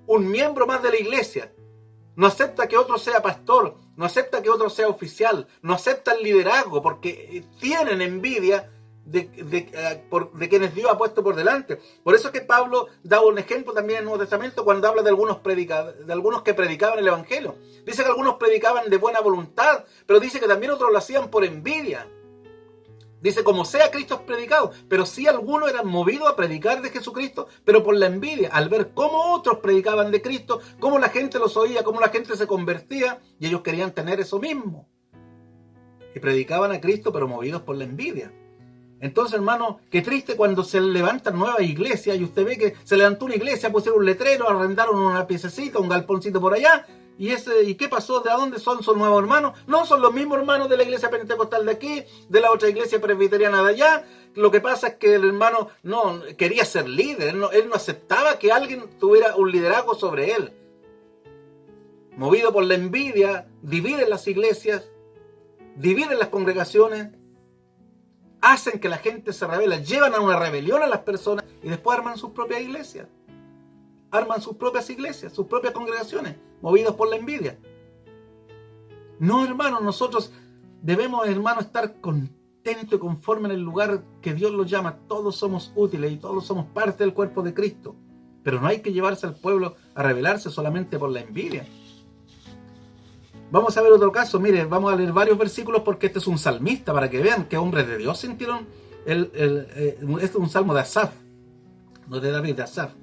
Speaker 2: un miembro más de la iglesia? No acepta que otro sea pastor, no acepta que otro sea oficial, no acepta el liderazgo porque tienen envidia de quienes Dios ha puesto por delante. Por eso es que Pablo da un ejemplo también en el Nuevo Testamento cuando habla de algunos que predicaban el Evangelio. Dice que algunos predicaban de buena voluntad, pero dice que también otros lo hacían por envidia. Dice, como sea Cristo es predicado, pero sí algunos eran movidos a predicar de Jesucristo, pero por la envidia, al ver cómo otros predicaban de Cristo, cómo la gente los oía, cómo la gente se convertía, y ellos querían tener eso mismo. Y predicaban a Cristo, pero movidos por la envidia. Entonces, hermano, qué triste cuando se levantan nuevas iglesias, y usted ve que se levantó una iglesia, pusieron un letrero, arrendaron una piececita, un galponcito por allá, ¿y qué pasó? ¿De dónde son? ¿Son nuevos hermanos? No, son los mismos hermanos de la iglesia pentecostal de aquí, de la otra iglesia presbiteriana de allá. Lo que pasa es que el hermano no quería ser líder, él no aceptaba que alguien tuviera un liderazgo sobre él. Movido por la envidia, dividen las iglesias, dividen las congregaciones. hacen que la gente se rebele, llevan a una rebelión a las personas y después arman sus propias iglesias. Arman sus propias iglesias, sus propias congregaciones, movidos por la envidia. No, hermanos, nosotros debemos, hermanos, estar contentos y conformes en el lugar que Dios los llama. Todos somos útiles y todos somos parte del cuerpo de Cristo. Pero no hay que llevarse al pueblo a rebelarse solamente por la envidia. Vamos a ver otro caso. Mire, vamos a leer varios versículos porque este es un salmista, para que vean que hombres de Dios sintieron. Este es un salmo de Asaf, no de David, de Asaf.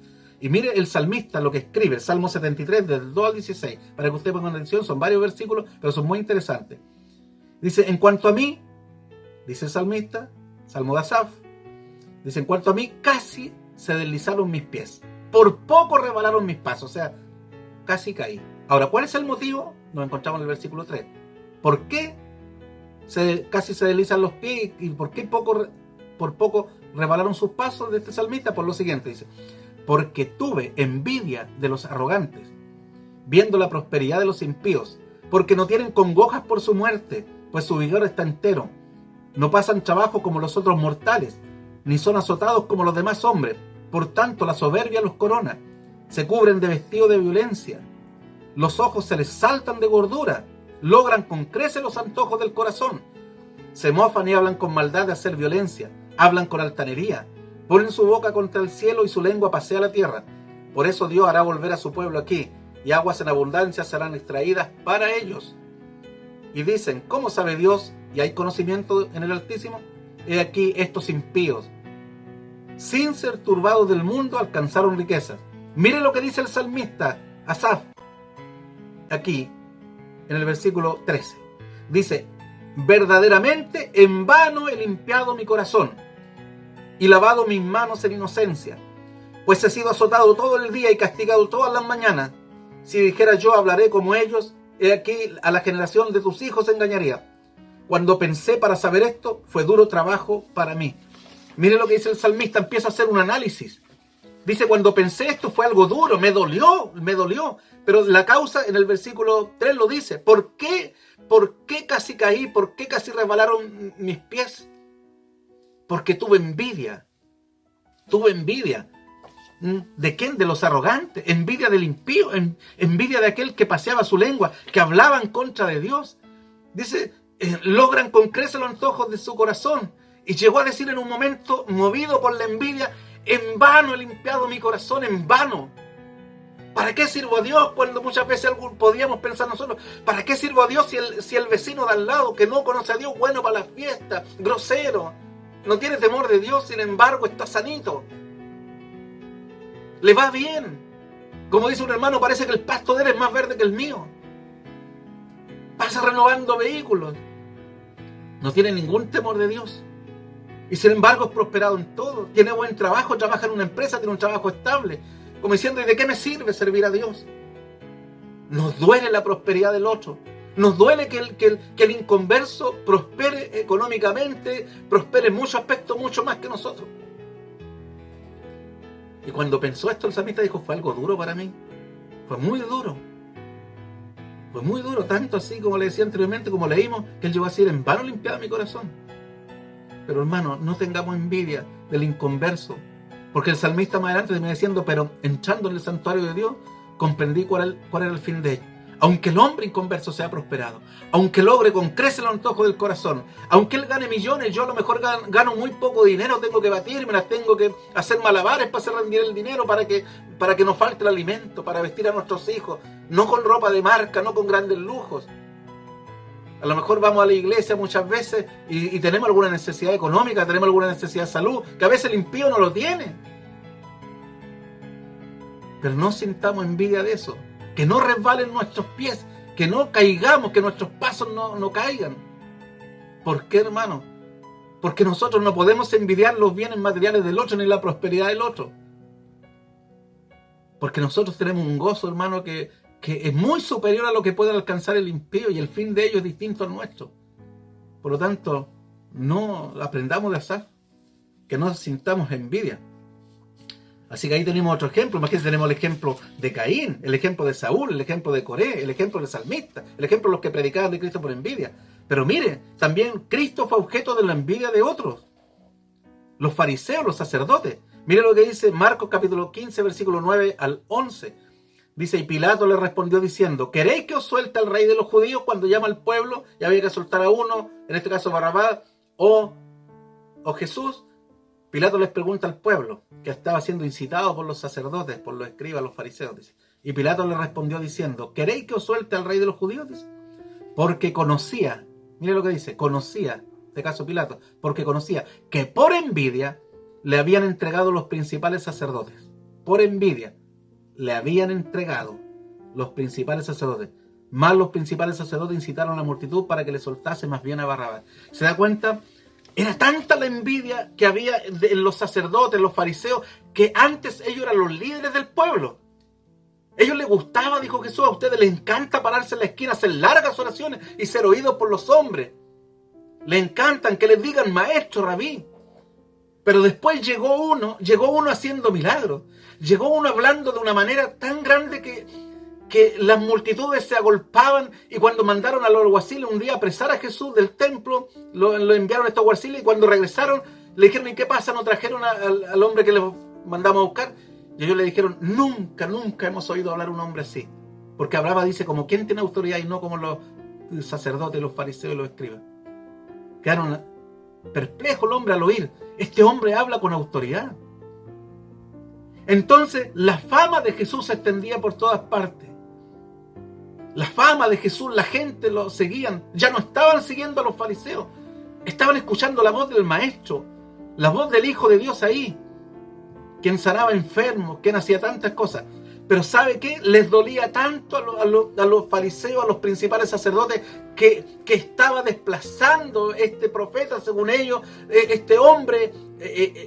Speaker 2: Y mire el salmista lo que escribe, el Salmo 73, del 2 al 16, para que ustedes pongan atención. Son varios versículos, pero son muy interesantes. Dice, en cuanto a mí, dice el salmista, Salmo de Asaf, dice, en cuanto a mí, casi se deslizaron mis pies. Por poco resbalaron mis pasos, o sea, casi caí. Ahora, ¿cuál es el motivo? Nos encontramos en el versículo 3. ¿Por qué casi se deslizan los pies y por qué por poco resbalaron sus pasos de este salmista? Por lo siguiente, dice, porque tuve envidia de los arrogantes, viendo la prosperidad de los impíos, porque no tienen congojas por su muerte, pues su vigor está entero. No pasan trabajo como los otros mortales, ni son azotados como los demás hombres. Por tanto, la soberbia los corona, se cubren de vestido de violencia. Los ojos se les saltan de gordura, logran con creces los antojos del corazón. Se mofan y hablan con maldad de hacer violencia, hablan con altanería, ponen su boca contra el cielo y su lengua pasea la tierra. Por eso Dios hará volver a su pueblo aquí, y aguas en abundancia serán extraídas para ellos. Y dicen, ¿cómo sabe Dios? ¿Y hay conocimiento en el Altísimo? He aquí estos impíos, sin ser turbados del mundo, alcanzaron riquezas. Mire lo que dice el salmista Asaf, aquí, en el versículo 13. Dice, verdaderamente en vano he limpiado mi corazón y lavado mis manos en inocencia, pues he sido azotado todo el día y castigado todas las mañanas. Si dijera yo, hablaré como ellos, he aquí a la generación de tus hijos engañaría. Cuando pensé para saber esto, fue duro trabajo para mí. Mire lo que dice el salmista, empieza a hacer un análisis. Dice, cuando pensé esto fue algo duro, me dolió. Pero la causa en el versículo 3 lo dice. ¿Por qué casi caí? ¿Por qué casi resbalaron mis pies? Porque tuve envidia. ¿De quién? De los arrogantes. Envidia del impío. Envidia de aquel que paseaba su lengua, que hablaba en contra de Dios. Dice, logran con creces los antojos de su corazón. Y llegó a decir en un momento, movido por la envidia, en vano he limpiado mi corazón, en vano. ¿Para qué sirvo a Dios? Cuando muchas veces podíamos pensar nosotros, ¿para qué sirvo a Dios si el vecino de al lado que no conoce a Dios, bueno para las fiestas, grosero, no tiene temor de Dios, sin embargo está sanito? Le va bien. Como dice un hermano, parece que el pasto de él es más verde que el mío. Pasa renovando vehículos. No tiene ningún temor de Dios. Y sin embargo es prosperado en todo. Tiene buen trabajo, trabaja en una empresa, tiene un trabajo estable. Como diciendo, ¿y de qué me sirve servir a Dios? Nos duele la prosperidad del otro. Nos duele que el inconverso prospere económicamente, prospere en muchos aspectos, mucho más que nosotros. Y cuando pensó esto, el salmista dijo, fue algo duro para mí. Fue muy duro. Fue muy duro, tanto así como le decía anteriormente, como leímos, que él llegó a decir, en vano limpiaba mi corazón. Pero hermano, no tengamos envidia del inconverso, porque el salmista más adelante termina diciendo, pero entrando en el santuario de Dios, comprendí cuál era el fin de ello. Aunque el hombre inconverso sea prosperado, aunque logre con creces los antojos del corazón, aunque él gane millones, yo a lo mejor gano muy poco dinero, tengo que batirme, las tengo que hacer malabares para hacer rendir el dinero, para que nos falte el alimento, para vestir a nuestros hijos, no con ropa de marca, no con grandes lujos. A lo mejor vamos a la iglesia muchas veces y tenemos alguna necesidad económica, tenemos alguna necesidad de salud, que a veces el impío no lo tiene. Pero no sintamos envidia de eso. Que no resbalen nuestros pies, que no caigamos, que nuestros pasos no caigan. ¿Por qué, hermano? Porque nosotros no podemos envidiar los bienes materiales del otro ni la prosperidad del otro. Porque nosotros tenemos un gozo, hermano, que es muy superior a lo que puede alcanzar el impío, y el fin de ellos es distinto al nuestro. Por lo tanto, no aprendamos de Asaf, que no sintamos envidia. Así que ahí tenemos otro ejemplo. Imagínense, tenemos el ejemplo de Caín, el ejemplo de Saúl, el ejemplo de Coré, el ejemplo del salmista, el ejemplo de los que predicaban de Cristo por envidia. Pero mire, también Cristo fue objeto de la envidia de otros. los fariseos, los sacerdotes. Mire lo que dice Marcos capítulo 15, versículo 9 al 11. Dice, y Pilato le respondió diciendo, ¿queréis que os suelte al rey de los judíos? Cuando llama al pueblo y había que soltar a uno, en este caso Barrabás o Jesús. Pilato les pregunta al pueblo, que estaba siendo incitado por los sacerdotes, por los escribas, los fariseos. Dice. Y Pilato le respondió diciendo, ¿queréis que os suelte al rey de los judíos? Dice, porque conocía, mire lo que dice, conocía, en este caso Pilato, porque conocía que por envidia le habían entregado los principales sacerdotes. Por envidia le habían entregado los principales sacerdotes. Más los principales sacerdotes incitaron a la multitud para que le soltase más bien a Barrabás. ¿Se da cuenta? Era tanta la envidia que había en los sacerdotes, los fariseos, que antes ellos eran los líderes del pueblo. A ellos les gustaba, dijo Jesús, a ustedes les encanta pararse en la esquina, hacer largas oraciones y ser oídos por los hombres. Les encantan que les digan maestro, rabí. Pero después llegó uno haciendo milagros. Llegó uno hablando de una manera tan grande que las multitudes se agolpaban, y cuando mandaron a los alguaciles un día a apresar a Jesús del templo, lo enviaron a estos alguaciles, y cuando regresaron le dijeron, ¿y qué pasa? ¿No trajeron al hombre que les mandamos a buscar? Y ellos le dijeron, nunca hemos oído hablar un hombre así. Porque hablaba, dice, como quien tiene autoridad y no como los sacerdotes, los fariseos y los escribas. Quedaron perplejos el hombre al oír, este hombre habla con autoridad. Entonces la fama de Jesús se extendía por todas partes. La fama de Jesús, la gente lo seguían. Ya no estaban siguiendo a los fariseos, estaban escuchando la voz del maestro, la voz del Hijo de Dios ahí, quien sanaba enfermos, quien hacía tantas cosas. Pero ¿sabe qué? Les dolía tanto a los fariseos, a los principales sacerdotes, que estaba desplazando este profeta, según ellos, este hombre,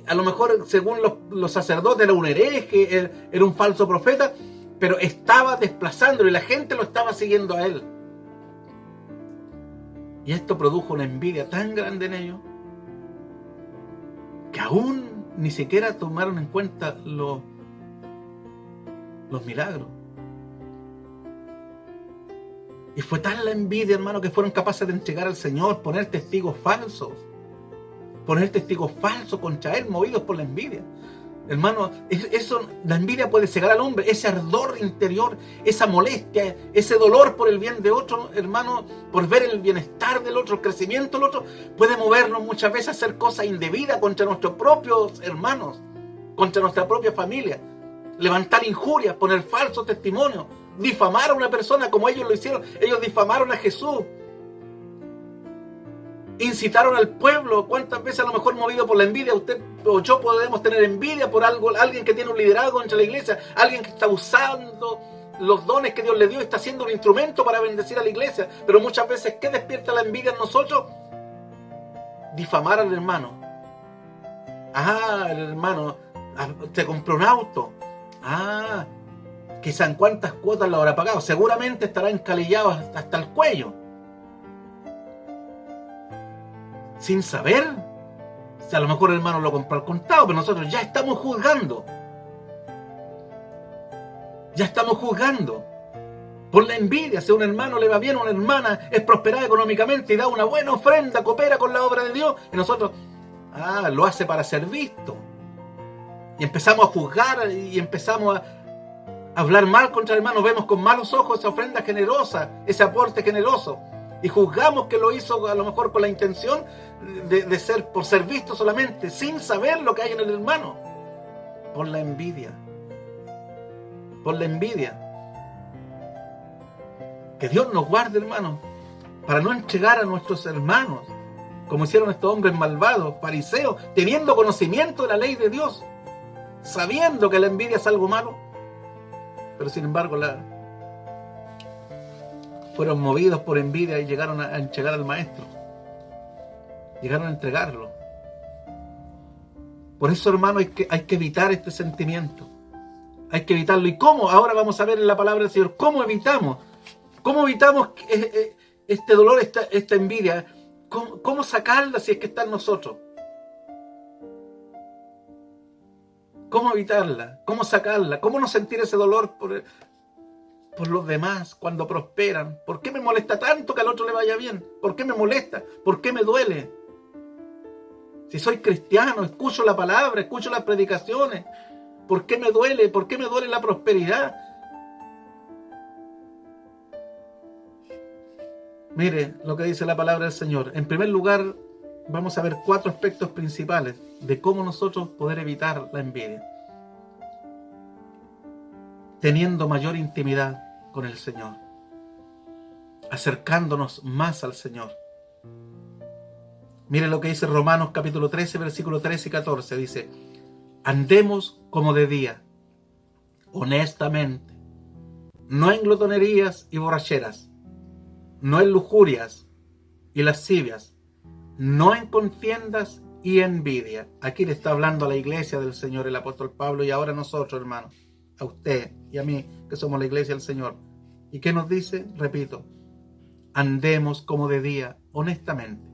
Speaker 2: a lo mejor según los sacerdotes era un hereje, era un falso profeta, pero estaba desplazándolo y la gente lo estaba siguiendo a él. Y esto produjo una envidia tan grande en ellos, que aún ni siquiera tomaron en cuenta los milagros. Y fue tan la envidia, hermano, que fueron capaces de entregar al Señor, poner testigos falsos contra Él, movidos por la envidia. Hermano, la envidia puede cegar al hombre, ese ardor interior, esa molestia, ese dolor por el bien de otro, hermano, por ver el bienestar del otro, el crecimiento del otro, puede movernos muchas veces a hacer cosas indebidas contra nuestros propios hermanos, contra nuestra propia familia. Levantar injurias, poner falsos testimonios, difamar a una persona como ellos lo hicieron. Ellos difamaron a Jesús, incitaron al pueblo. ¿Cuántas veces, a lo mejor movido por la envidia, usted o yo podemos tener envidia por alguien que tiene un liderazgo entre la iglesia, alguien que está usando los dones que Dios le dio y está siendo un instrumento para bendecir a la iglesia? Pero muchas veces, ¿qué despierta la envidia en nosotros? Difamar al hermano. El hermano te compró un auto. Quizá en cuántas cuotas lo habrá pagado. Seguramente estará encalillado hasta el cuello. Sin saber si a lo mejor el hermano lo compró al contado, pero nosotros ya estamos juzgando. Ya estamos juzgando por la envidia. Si a un hermano le va bien, a una hermana es prosperada económicamente y da una buena ofrenda, coopera con la obra de Dios, y nosotros, lo hace para ser visto. Y empezamos a juzgar y empezamos a hablar mal contra el hermano. Vemos con malos ojos esa ofrenda generosa, ese aporte generoso, y juzgamos que lo hizo a lo mejor con la intención de ser, por ser visto solamente, sin saber lo que hay en el hermano. Por la envidia. Por la envidia. Que Dios nos guarde, hermano, para no entregar a nuestros hermanos como hicieron estos hombres malvados, fariseos, teniendo conocimiento de la ley de Dios, sabiendo que la envidia es algo malo, pero sin embargo fueron movidos por envidia y llegaron a entregar al maestro, llegaron a entregarlo. Por eso, hermano, hay que evitar este sentimiento, hay que evitarlo. ¿Y cómo? Ahora vamos a ver en la palabra del Señor cómo evitamos este dolor, esta envidia, cómo sacarla si es que está en nosotros. ¿Cómo evitarla? ¿Cómo sacarla? ¿Cómo no sentir ese dolor por los demás cuando prosperan? ¿Por qué me molesta tanto que al otro le vaya bien? ¿Por qué me molesta? ¿Por qué me duele? Si soy cristiano, escucho la palabra, escucho las predicaciones. ¿Por qué me duele? ¿Por qué me duele la prosperidad? Mire lo que dice la palabra del Señor. En primer lugar, vamos a ver 4 aspectos principales de cómo nosotros poder evitar la envidia. Teniendo mayor intimidad con el Señor. Acercándonos más al Señor. Mire lo que dice Romanos capítulo 13, versículos 13 y 14. Dice: andemos como de día, honestamente, no en glotonerías y borracheras, no en lujurias y lascivias, no en contiendas y envidia. Aquí le está hablando a la iglesia del Señor el apóstol Pablo, y ahora a nosotros, hermanos, a usted y a mí, que somos la iglesia del Señor. ¿Y qué nos dice? Repito: andemos como de día, honestamente,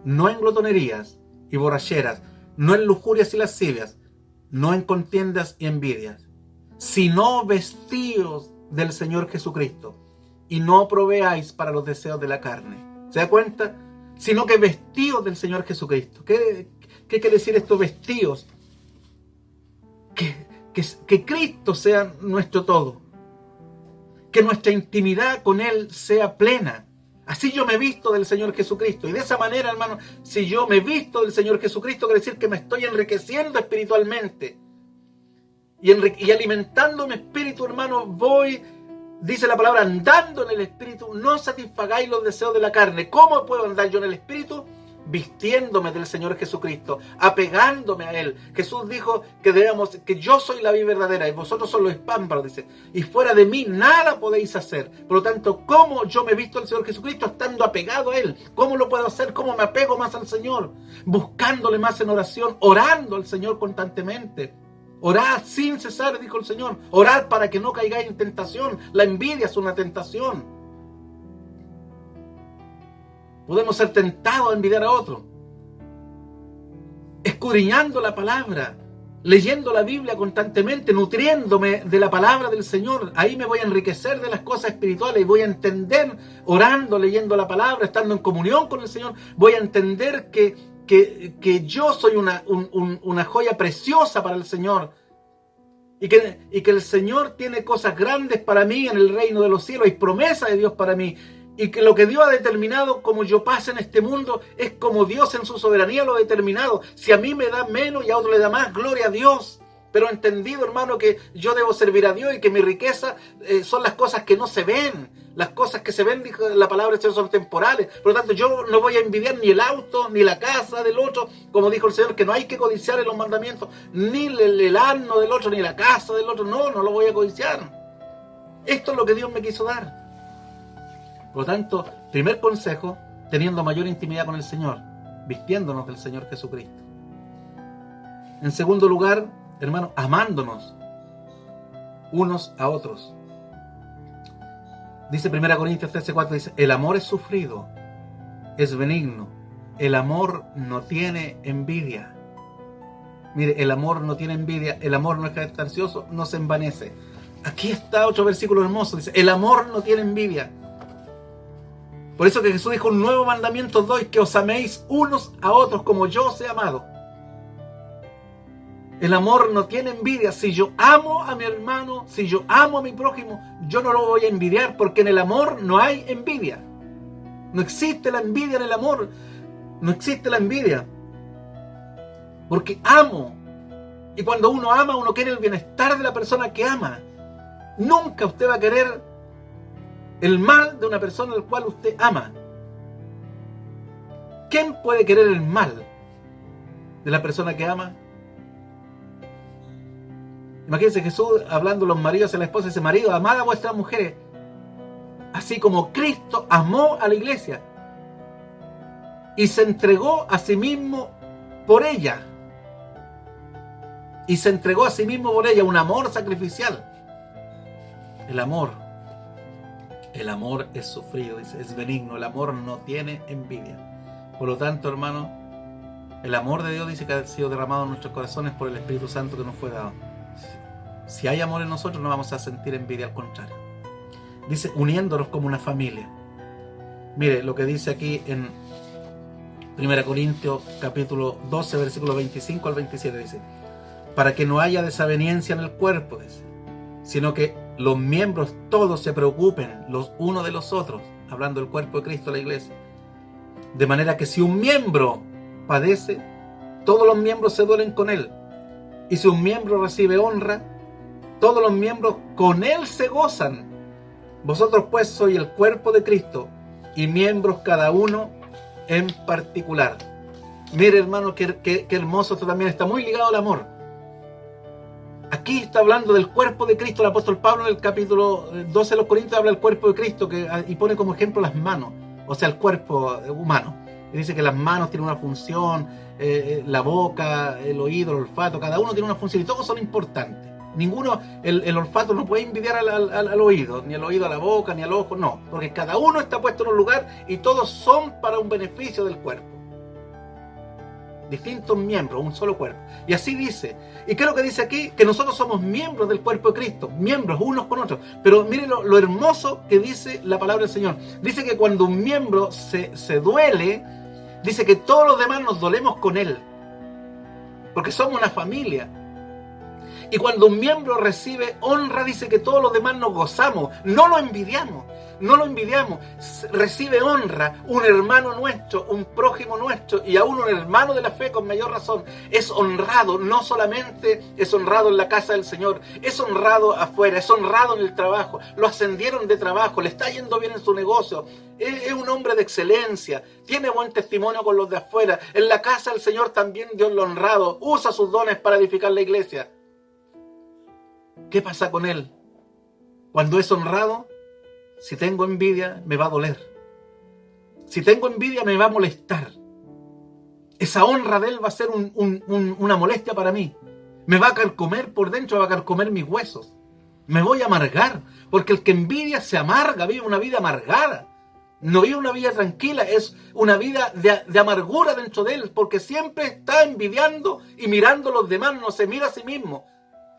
Speaker 2: no en glotonerías y borracheras, no en lujurias y lascivias, no en contiendas y envidias, sino vestidos del Señor Jesucristo, y no proveáis para los deseos de la carne. ¿Se da cuenta? Sino que vestidos del Señor Jesucristo. ¿Qué quiere decir estos vestidos? Que Cristo sea nuestro todo. Que nuestra intimidad con Él sea plena. Así yo me visto del Señor Jesucristo. Y de esa manera, hermano, si yo me visto del Señor Jesucristo, quiere decir que me estoy enriqueciendo espiritualmente. Y alimentando mi espíritu, hermano, voy, dice la palabra, andando en el espíritu, no satisfagáis los deseos de la carne. ¿Cómo puedo andar yo en el espíritu? Vistiéndome del Señor Jesucristo, apegándome a Él. Jesús dijo que yo soy la vid verdadera y vosotros sois los pámpanos, dice, y fuera de mí nada podéis hacer. Por lo tanto, ¿cómo yo me visto del Señor Jesucristo? Estando apegado a Él. ¿Cómo lo puedo hacer? ¿Cómo me apego más al Señor? Buscándole más en oración, orando al Señor constantemente. Orad sin cesar, dijo el Señor. Orad para que no caigáis en tentación. La envidia es una tentación. Podemos ser tentados a envidiar a otro. Escudriñando la palabra, leyendo la Biblia constantemente, nutriéndome de la palabra del Señor. Ahí me voy a enriquecer de las cosas espirituales y voy a entender, orando, leyendo la palabra, estando en comunión con el Señor, voy a entender que yo soy una joya preciosa para el Señor. Y que el Señor tiene cosas grandes para mí en el reino de los cielos. Hay promesa de Dios para mí. Y que lo que Dios ha determinado como yo pase en este mundo es como Dios en su soberanía lo ha determinado. Si a mí me da menos y a otro le da más, gloria a Dios. Pero entendido, hermano, que yo debo servir a Dios y que mi riqueza son las cosas que no se ven. Las cosas que se ven, dijo la palabra del Señor, son temporales. Por lo tanto, yo no voy a envidiar ni el auto, ni la casa del otro. Como dijo el Señor, que no hay que codiciar en los mandamientos. Ni el asno del otro, ni la casa del otro. No lo voy a codiciar. Esto es lo que Dios me quiso dar. Por lo tanto, primer consejo, teniendo mayor intimidad con el Señor, vistiéndonos del Señor Jesucristo. En segundo lugar, hermano, amándonos unos a otros. Dice 1 Corintios 13:4, dice, el amor es sufrido, es benigno, el amor no tiene envidia. Mire, el amor no tiene envidia, el amor no es jactancioso, no se envanece. Aquí está otro versículo hermoso, dice, el amor no tiene envidia. Por eso que Jesús dijo, un nuevo mandamiento doy, que os améis unos a otros como yo os he amado. El amor no tiene envidia. Si yo amo a mi hermano, si yo amo a mi prójimo, yo no lo voy a envidiar, porque en el amor no hay envidia. No existe la envidia en el amor. No existe la envidia. Porque amo. Y cuando uno ama, uno quiere el bienestar de la persona que ama. Nunca usted va a querer el mal de una persona al cual usted ama. ¿Quién puede querer el mal de la persona que ama? Imagínense Jesús hablando a los maridos y a la esposa, dice, marido, amad a vuestras mujeres, así como Cristo amó a la iglesia y se entregó a sí mismo por ella. Y se entregó a sí mismo por ella, un amor sacrificial. El amor es sufrido, dice, es benigno, el amor no tiene envidia. Por lo tanto, hermano, el amor de Dios dice que ha sido derramado en nuestros corazones por el Espíritu Santo que nos fue dado. Si hay amor en nosotros, no vamos a sentir envidia, al contrario. Dice, uniéndonos como una familia. Mire lo que dice aquí en 1 Corintios capítulo 12, versículo 25 al 27 dice: para que no haya desaveniencia en el cuerpo, dice, sino que los miembros todos se preocupen los unos de los otros, hablando del cuerpo de Cristo, la iglesia. De manera que si un miembro padece, todos los miembros se duelen con él. Y si un miembro recibe honra, todos los miembros con él se gozan. Vosotros pues sois el cuerpo de Cristo, y miembros cada uno en particular. Mire, hermano, qué hermoso. Esto también está muy ligado al amor. Aquí está hablando del cuerpo de Cristo. El apóstol Pablo en el capítulo 12 de los Corintios habla del cuerpo de Cristo y pone como ejemplo las manos, o sea, el cuerpo humano. Y dice que las manos tienen una función, la boca, el oído, el olfato, cada uno tiene una función y todos son importantes. Ninguno, el olfato no puede envidiar al oído, ni el oído a la boca, ni al ojo, no, porque cada uno está puesto en un lugar y todos son para un beneficio del cuerpo. Distintos miembros, un solo cuerpo. Y así dice. ¿Y qué es lo que dice aquí? Que nosotros somos miembros del cuerpo de Cristo, miembros unos con otros. Pero miren lo hermoso que dice la palabra del Señor. Dice que cuando un miembro se duele, dice que todos los demás nos dolemos con él, porque somos una familia. Y cuando un miembro recibe honra, dice que todos los demás nos gozamos, no lo envidiamos. No lo envidiamos. Recibe honra un hermano nuestro, un prójimo nuestro, y aún un hermano de la fe con mayor razón. Es honrado, no solamente es honrado en la casa del Señor, es honrado afuera, es honrado en el trabajo. Lo ascendieron de trabajo, le está yendo bien en su negocio. Es un hombre de excelencia, tiene buen testimonio con los de afuera. En la casa del Señor también Dios lo ha honrado, usa sus dones para edificar la iglesia. ¿Qué pasa con él? Cuando es honrado, si tengo envidia, me va a doler. Si tengo envidia, me va a molestar. Esa honra de él va a ser una molestia para mí. Me va a carcomer por dentro, va a carcomer mis huesos. Me voy a amargar, porque el que envidia se amarga, vive una vida amargada. No vive una vida tranquila, es una vida de amargura dentro de él, porque siempre está envidiando y mirando a los demás, no se mira a sí mismo.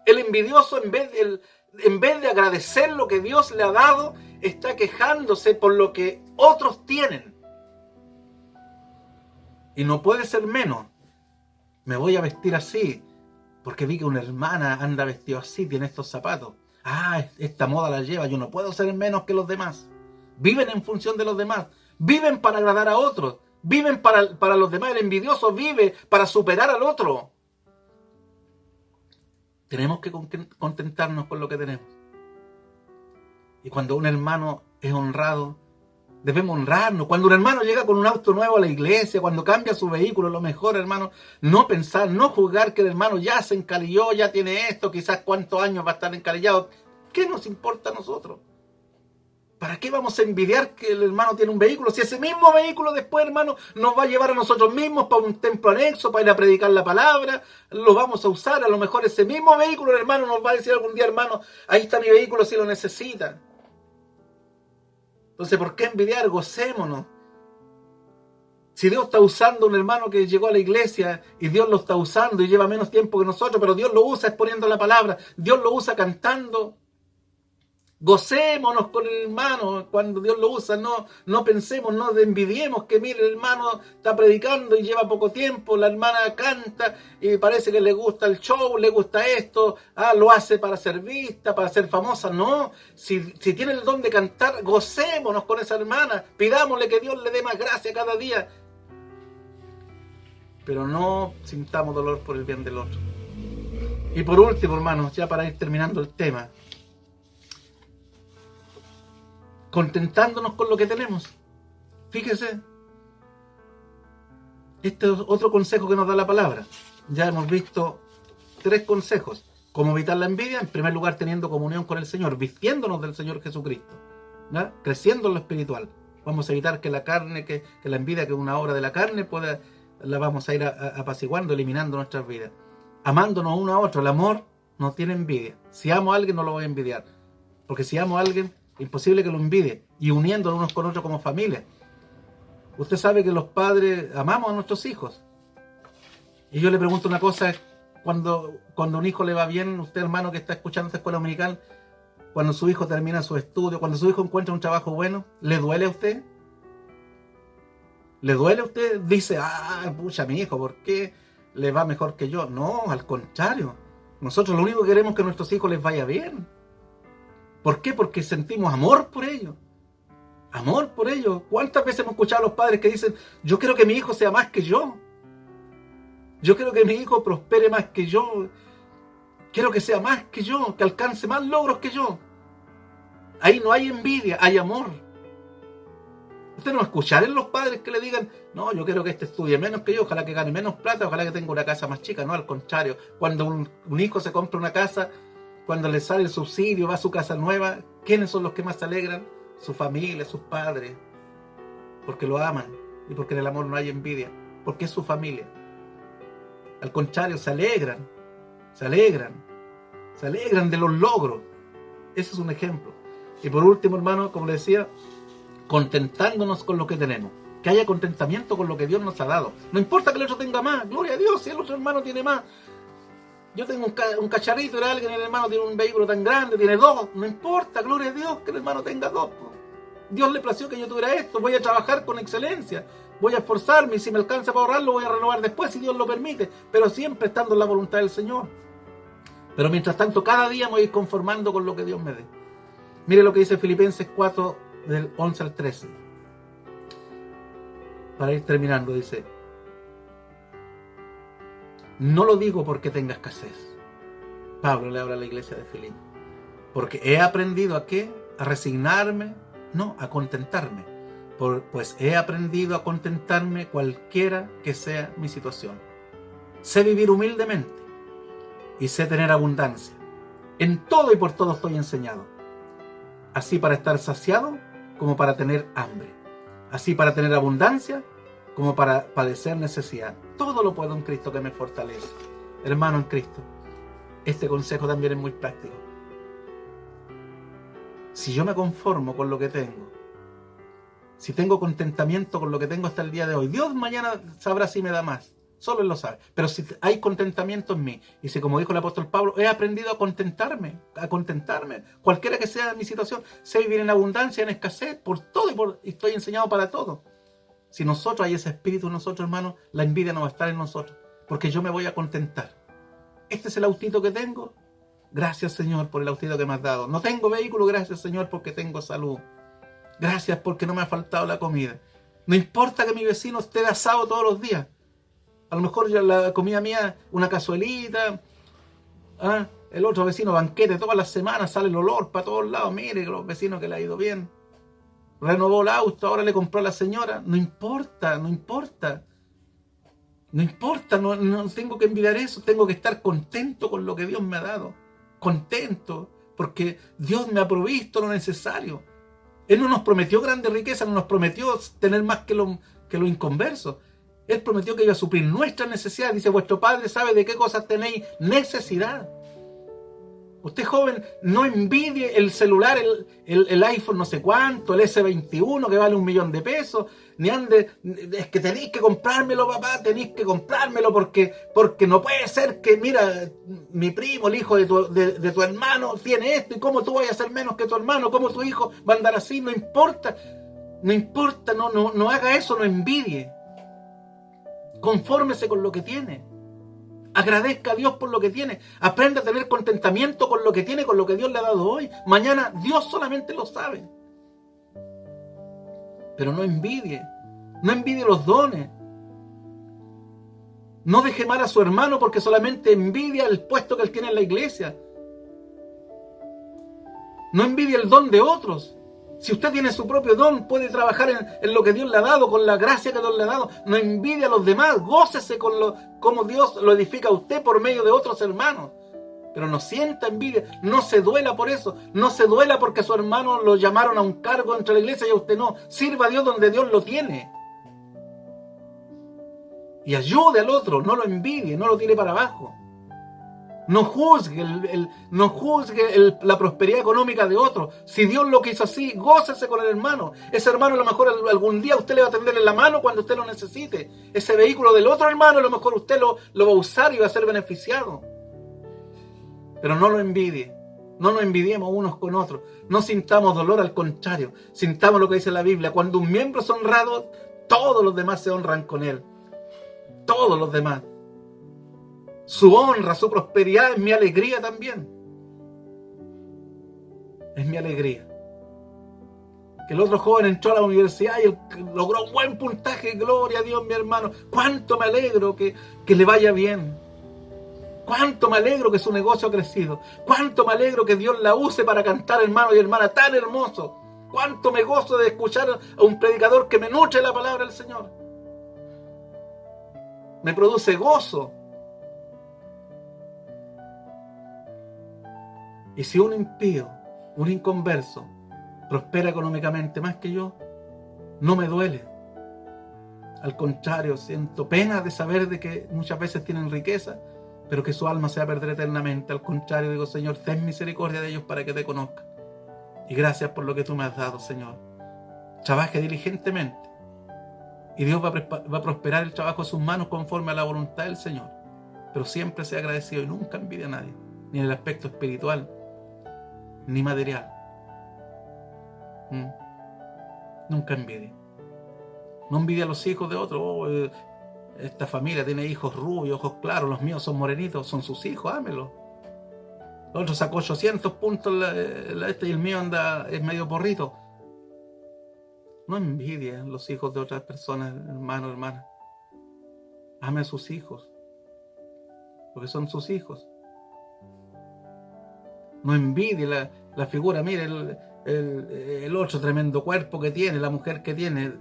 Speaker 2: El envidioso, en vez de agradecer lo que Dios le ha dado, está quejándose por lo que otros tienen. Y no puede ser menos. Me voy a vestir así, porque vi que una hermana anda vestida así, tiene estos zapatos. Esta moda la lleva, yo no puedo ser menos que los demás. Viven en función de los demás. Viven para agradar a otros. Viven para los demás. El envidioso vive para superar al otro. Tenemos que contentarnos con lo que tenemos. Y cuando un hermano es honrado, debemos honrarnos. Cuando un hermano llega con un auto nuevo a la iglesia, cuando cambia su vehículo, lo mejor, hermano, no pensar, no juzgar que el hermano ya se encalilló, ya tiene esto, quizás cuántos años va a estar encalillado. ¿Qué nos importa a nosotros? ¿Para qué vamos a envidiar que el hermano tiene un vehículo? Si ese mismo vehículo después, hermano, nos va a llevar a nosotros mismos para un templo anexo, para ir a predicar la palabra, lo vamos a usar. A lo mejor ese mismo vehículo, el hermano nos va a decir algún día, hermano, ahí está mi vehículo si lo necesitan. Entonces, ¿por qué envidiar? Gocémonos. Si Dios está usando a un hermano que llegó a la iglesia y Dios lo está usando y lleva menos tiempo que nosotros, pero Dios lo usa exponiendo la palabra, Dios lo usa cantando. Gocémonos con el hermano cuando Dios lo usa, no pensemos, no envidiemos que mire, el hermano está predicando y lleva poco tiempo, la hermana canta y parece que le gusta el show, le gusta esto, lo hace para ser vista, para ser famosa. No, si tiene el don de cantar, gocémonos con esa hermana, pidámosle que Dios le dé más gracia cada día, pero no sintamos dolor por el bien del otro. Y por último, hermanos, ya para ir terminando el tema, contentándonos con lo que tenemos. Fíjese, este es otro consejo que nos da la palabra. Ya hemos visto 3 consejos. Cómo evitar la envidia. En primer lugar, teniendo comunión con el Señor, vistiéndonos del Señor Jesucristo, ¿ya? Creciendo en lo espiritual. Vamos a evitar que la carne, que la envidia, que es una obra de la carne, la vamos a ir apaciguando, eliminando nuestras vidas. Amándonos uno a otro. El amor no tiene envidia. Si amo a alguien, no lo voy a envidiar. Porque si amo a alguien, imposible que lo envidie. Y uniéndonos unos con otros como familia. Usted sabe que los padres amamos a nuestros hijos. Y yo le pregunto una cosa, cuando a un hijo le va bien, usted hermano que está escuchando esta escuela dominical, cuando su hijo termina su estudio, cuando su hijo encuentra un trabajo bueno, ¿le duele a usted? ¿Le duele a usted? Dice, pucha, mi hijo, ¿por qué le va mejor que yo? No, al contrario. Nosotros lo único que queremos es que a nuestros hijos les vaya bien. ¿Por qué? Porque sentimos amor por ellos. Amor por ellos. ¿Cuántas veces hemos escuchado a los padres que dicen, yo quiero que mi hijo sea más que yo? Yo quiero que mi hijo prospere más que yo. Quiero que sea más que yo, que alcance más logros que yo. Ahí no hay envidia, hay amor. Usted no va a escuchar en los padres que le digan, no, yo quiero que este estudie menos que yo, ojalá que gane menos plata, ojalá que tenga una casa más chica. No, al contrario. Cuando un hijo se compra una casa, cuando le sale el subsidio, va a su casa nueva, ¿quiénes son los que más se alegran? Su familia, sus padres. Porque lo aman y porque en el amor no hay envidia. Porque es su familia. Al contrario, se alegran de los logros. Ese es un ejemplo. Y por último, hermano, como le decía, contentándonos con lo que tenemos. Que haya contentamiento con lo que Dios nos ha dado. No importa que el otro tenga más, gloria a Dios, si el otro hermano tiene más. Yo tengo un cacharrito, era alguien, el hermano tiene un vehículo tan grande, tiene dos. No importa, gloria a Dios, que el hermano tenga dos. Dios le plació que yo tuviera esto, voy a trabajar con excelencia. Voy a esforzarme y si me alcanza para ahorrarlo voy a renovar después si Dios lo permite, pero siempre estando en la voluntad del Señor. Pero mientras tanto cada día me voy conformando con lo que Dios me dé. Mire lo que dice Filipenses 4 del 11 al 13. Para ir terminando dice, no lo digo porque tenga escasez. Pablo le habla a la iglesia de Filipo. Porque he aprendido ¿a qué? A resignarme, no, a contentarme. Pues he aprendido a contentarme cualquiera que sea mi situación. Sé vivir humildemente y sé tener abundancia. En todo y por todo estoy enseñado. Así para estar saciado como para tener hambre. Así para tener abundancia como para padecer necesidad. Todo lo puedo en Cristo que me fortalece. Hermano en Cristo, este consejo también es muy práctico. Si yo me conformo con lo que tengo, si tengo contentamiento con lo que tengo hasta el día de hoy, Dios mañana sabrá si me da más. Solo Él lo sabe. Pero si hay contentamiento en mí, y si como dijo el apóstol Pablo, he aprendido a contentarme, cualquiera que sea mi situación, sé vivir en abundancia, en escasez, por todo y estoy enseñado para todo. Si nosotros hay ese espíritu en nosotros, hermanos, la envidia no va a estar en nosotros, porque yo me voy a contentar. Este es el autito que tengo, gracias Señor por el autito que me has dado. No tengo vehículo, gracias Señor porque tengo salud. Gracias porque no me ha faltado la comida. No importa que mi vecino esté de asado todos los días. A lo mejor la comida mía, una cazuelita. El otro vecino banquete todas las semanas, sale el olor para todos lados. Mire, los vecinos que le ha ido bien. Renovó el auto, ahora le compró a la señora. No importa. No tengo que envidiar eso. Tengo que estar contento con lo que Dios me ha dado. Contento, porque Dios me ha provisto lo necesario. Él no nos prometió grande riqueza, no nos prometió tener más que los inconversos. Él prometió que iba a suplir nuestras necesidades. Dice, vuestro Padre sabe de qué cosas tenéis necesidad. Usted joven, no envidie el celular, el iPhone no sé cuánto, el S21 que vale $1.000.000. Ni ande, es que tenéis que comprármelo, papá, tenéis que comprármelo porque no puede ser que, mira, mi primo, el hijo de tu hermano, tiene esto, y cómo tú vas a ser menos que tu hermano, cómo tu hijo va a andar así, no importa, no haga eso, no envidie. Confórmese con lo que tiene. Agradezca a Dios por lo que tiene. Aprenda a tener contentamiento con lo que tiene, con lo que Dios le ha dado hoy. Mañana Dios solamente lo sabe. Pero no envidie. No envidie los dones. No deje mal a su hermano porque solamente envidia el puesto que él tiene en la iglesia. No envidie el don de otros. Si usted tiene su propio don, puede trabajar en lo que Dios le ha dado, con la gracia que Dios le ha dado. No envidie a los demás, gócese con cómo Dios lo edifica a usted por medio de otros hermanos. Pero no sienta envidia, no se duela por eso, no se duela porque a su hermano lo llamaron a un cargo dentro de la iglesia y a usted no. Sirva a Dios donde Dios lo tiene. Y ayude al otro, no lo envidie, no lo tire para abajo. No juzgue, la prosperidad económica de otro. Si Dios lo quiso así, gócese con el hermano. Ese hermano a lo mejor algún día usted le va a tender en la mano cuando usted lo necesite. Ese vehículo del otro hermano a lo mejor usted lo va a usar y va a ser beneficiado. Pero no lo envidie. No nos envidiemos unos con otros. No sintamos dolor, al contrario. Sintamos lo que dice la Biblia. Cuando un miembro es honrado, Todos los demás se honran con Él. Todos los demás. Su honra, su prosperidad es mi alegría también. Es mi alegría. Que el otro joven entró a la universidad y logró un buen puntaje. Gloria a Dios, mi hermano. Cuánto me alegro que le vaya bien. Cuánto me alegro que su negocio ha crecido. Cuánto me alegro que Dios la use para cantar, hermano y hermana, tan hermoso. Cuánto me gozo de escuchar a un predicador que me nutre la palabra del Señor. Me produce gozo. Y si un impío, un inconverso, prospera económicamente más que yo, no me duele. Al contrario, siento pena de saber de que muchas veces tienen riqueza, pero que su alma se va a perder eternamente. Al contrario, digo, Señor, ten misericordia de ellos para que te conozcan. Y gracias por lo que tú me has dado, Señor. Trabaje diligentemente. Y Dios va a prosperar el trabajo de sus manos conforme a la voluntad del Señor. Pero siempre sea agradecido y nunca envidie a nadie, ni en el aspecto espiritual, ni material. Nunca envidie. No envidie a los hijos de otros. Esta familia tiene hijos rubios, ojos claros, los míos son morenitos, son sus hijos, ámelo. El otro sacó 800 puntos y el mío es medio porrito. No envidie a los hijos de otras personas, hermano, hermana. Ame a sus hijos, porque son sus hijos. No envidie la figura. Mire el otro tremendo cuerpo que tiene, la mujer que tiene.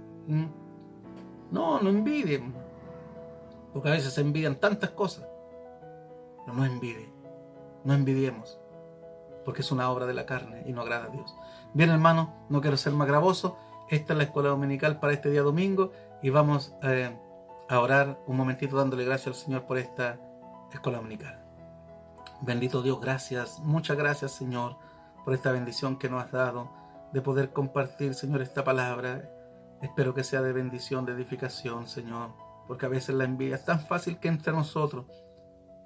Speaker 2: No envidien. Porque a veces se envidian tantas cosas. Pero no envidien. No envidiemos. Porque es una obra de la carne y no agrada a Dios. Bien, hermano, no quiero ser más gravoso. Esta es la escuela dominical para este día domingo. Y vamos a orar un momentito dándole gracias al Señor por esta escuela dominical. Bendito Dios, gracias. Muchas gracias, Señor, por esta bendición que nos has dado de poder compartir, Señor, esta palabra. Espero que sea de bendición, de edificación, Señor, porque a veces la envidia es tan fácil que entre nosotros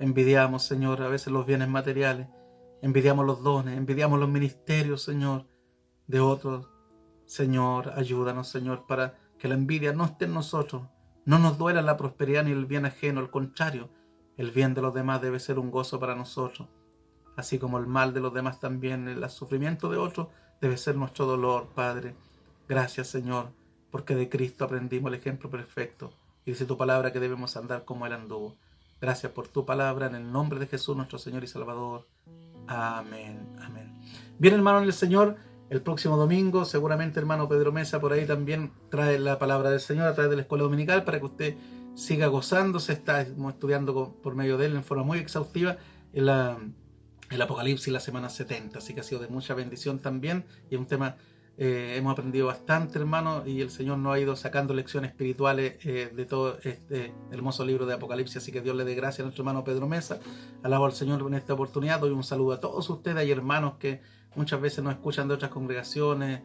Speaker 2: envidiamos, Señor, a veces los bienes materiales, envidiamos los dones, envidiamos los ministerios, Señor, de otros. Señor, ayúdanos, Señor, para que la envidia no esté en nosotros, no nos duela la prosperidad ni el bien ajeno, al contrario, el bien de los demás debe ser un gozo para nosotros, así como el mal de los demás también, el sufrimiento de otros debe ser nuestro dolor, Padre. Gracias, Señor, porque de Cristo aprendimos el ejemplo perfecto. Y dice tu palabra que debemos andar como Él anduvo. Gracias por tu palabra, en el nombre de Jesús, nuestro Señor y Salvador. Amén, amén. Bien, hermano en el Señor, el próximo domingo, seguramente hermano Pedro Mesa por ahí también trae la palabra del Señor a través de la escuela dominical para que usted siga gozándose. Estamos estudiando por medio de él en forma muy exhaustiva el Apocalipsis, la semana 70. Así que ha sido de mucha bendición también. Y es un tema... hemos aprendido bastante, hermano, y el Señor nos ha ido sacando lecciones espirituales de todo este hermoso libro de Apocalipsis. Así que Dios le dé gracias a nuestro hermano Pedro Mesa. Alabo al Señor en esta oportunidad. Doy un saludo a todos ustedes. Hay hermanos que muchas veces nos escuchan de otras congregaciones,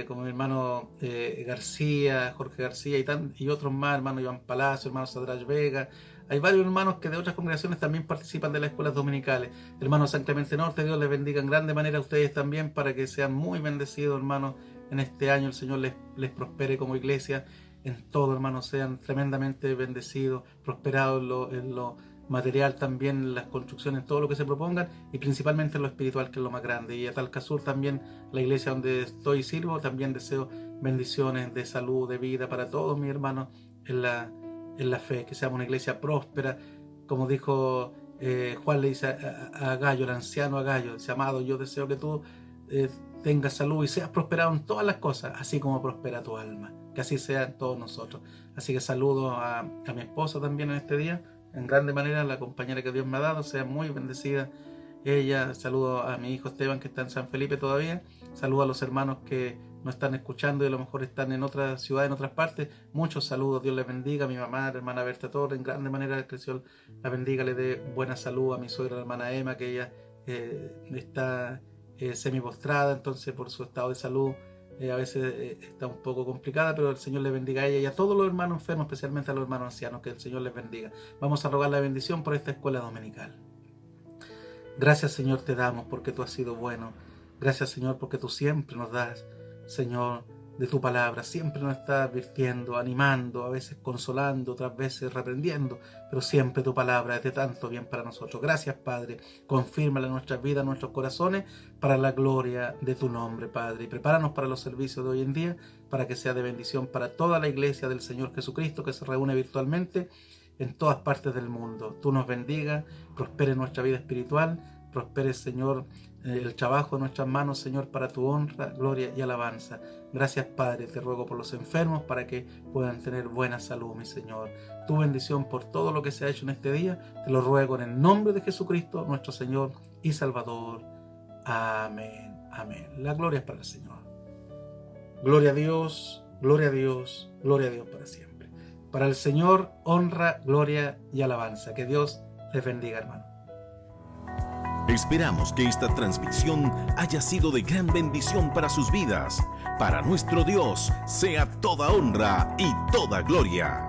Speaker 2: como mi hermano García, Jorge García y otros más, hermano Iván Palacio, hermano Sadrach Vega. Hay varios hermanos que de otras congregaciones también participan de las escuelas dominicales. Hermanos San Clemente Norte, Dios les bendiga en grande manera a ustedes también, para que sean muy bendecidos, hermanos, en este año. El Señor les prospere como iglesia en todo, hermanos, sean tremendamente bendecidos, prosperados en lo material también, en las construcciones, todo lo que se propongan, y principalmente en lo espiritual, que es lo más grande. Y a Talcasur también, la iglesia donde estoy y sirvo, también deseo bendiciones de salud, de vida para todos mis hermanos en la fe, que seamos una iglesia próspera, como dijo Juan, le dice a Gallo, el anciano a Gallo, dice: amado, yo deseo que tú tengas salud y seas prosperado en todas las cosas, así como prospera tu alma. Que así sea en todos nosotros. Así que saludo a mi esposa también en este día, en grande manera, la compañera que Dios me ha dado, sea muy bendecida ella. Saludo a mi hijo Esteban, que está en San Felipe todavía. Saludo a los hermanos que nos están escuchando y a lo mejor están en otras ciudades, en otras partes. Muchos saludos, Dios les bendiga. A mi mamá, la hermana Berta Torres, en grande manera, que el Señor la bendiga, le dé buena salud. A mi suegra, la hermana Emma, que ella está semi-postrada, entonces por su estado de salud a veces está un poco complicada, pero el Señor le bendiga a ella y a todos los hermanos enfermos, especialmente a los hermanos ancianos, que el Señor les bendiga. Vamos a rogar la bendición por esta escuela dominical. Gracias, Señor, te damos porque tú has sido bueno. Gracias, Señor, porque tú siempre nos das, Señor, de tu palabra. Siempre nos estás advirtiendo, animando, a veces consolando, otras veces reprendiendo, pero siempre tu palabra es de tanto bien para nosotros. Gracias, Padre. Confírmala en nuestras vidas, en nuestros corazones, para la gloria de tu nombre, Padre. Y prepáranos para los servicios de hoy en día, para que sea de bendición para toda la iglesia del Señor Jesucristo que se reúne virtualmente en todas partes del mundo. Tú nos bendiga, prospere nuestra vida espiritual, prospere, Señor, el trabajo de nuestras manos, Señor, para tu honra, gloria y alabanza. Gracias, Padre, te ruego por los enfermos para que puedan tener buena salud, mi Señor. Tu bendición por todo lo que se ha hecho en este día, te lo ruego en el nombre de Jesucristo, nuestro Señor y Salvador. Amén, amén. La gloria es para el Señor. Gloria a Dios, gloria a Dios, gloria a Dios para siempre. Para el Señor, honra, gloria y alabanza. Que Dios les bendiga, hermano.
Speaker 1: Esperamos que esta transmisión haya sido de gran bendición para sus vidas. Para nuestro Dios sea toda honra y toda gloria.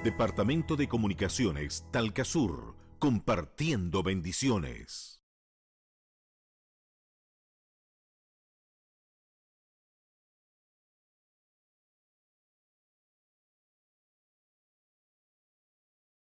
Speaker 1: Departamento de Comunicaciones Talca Sur, compartiendo bendiciones.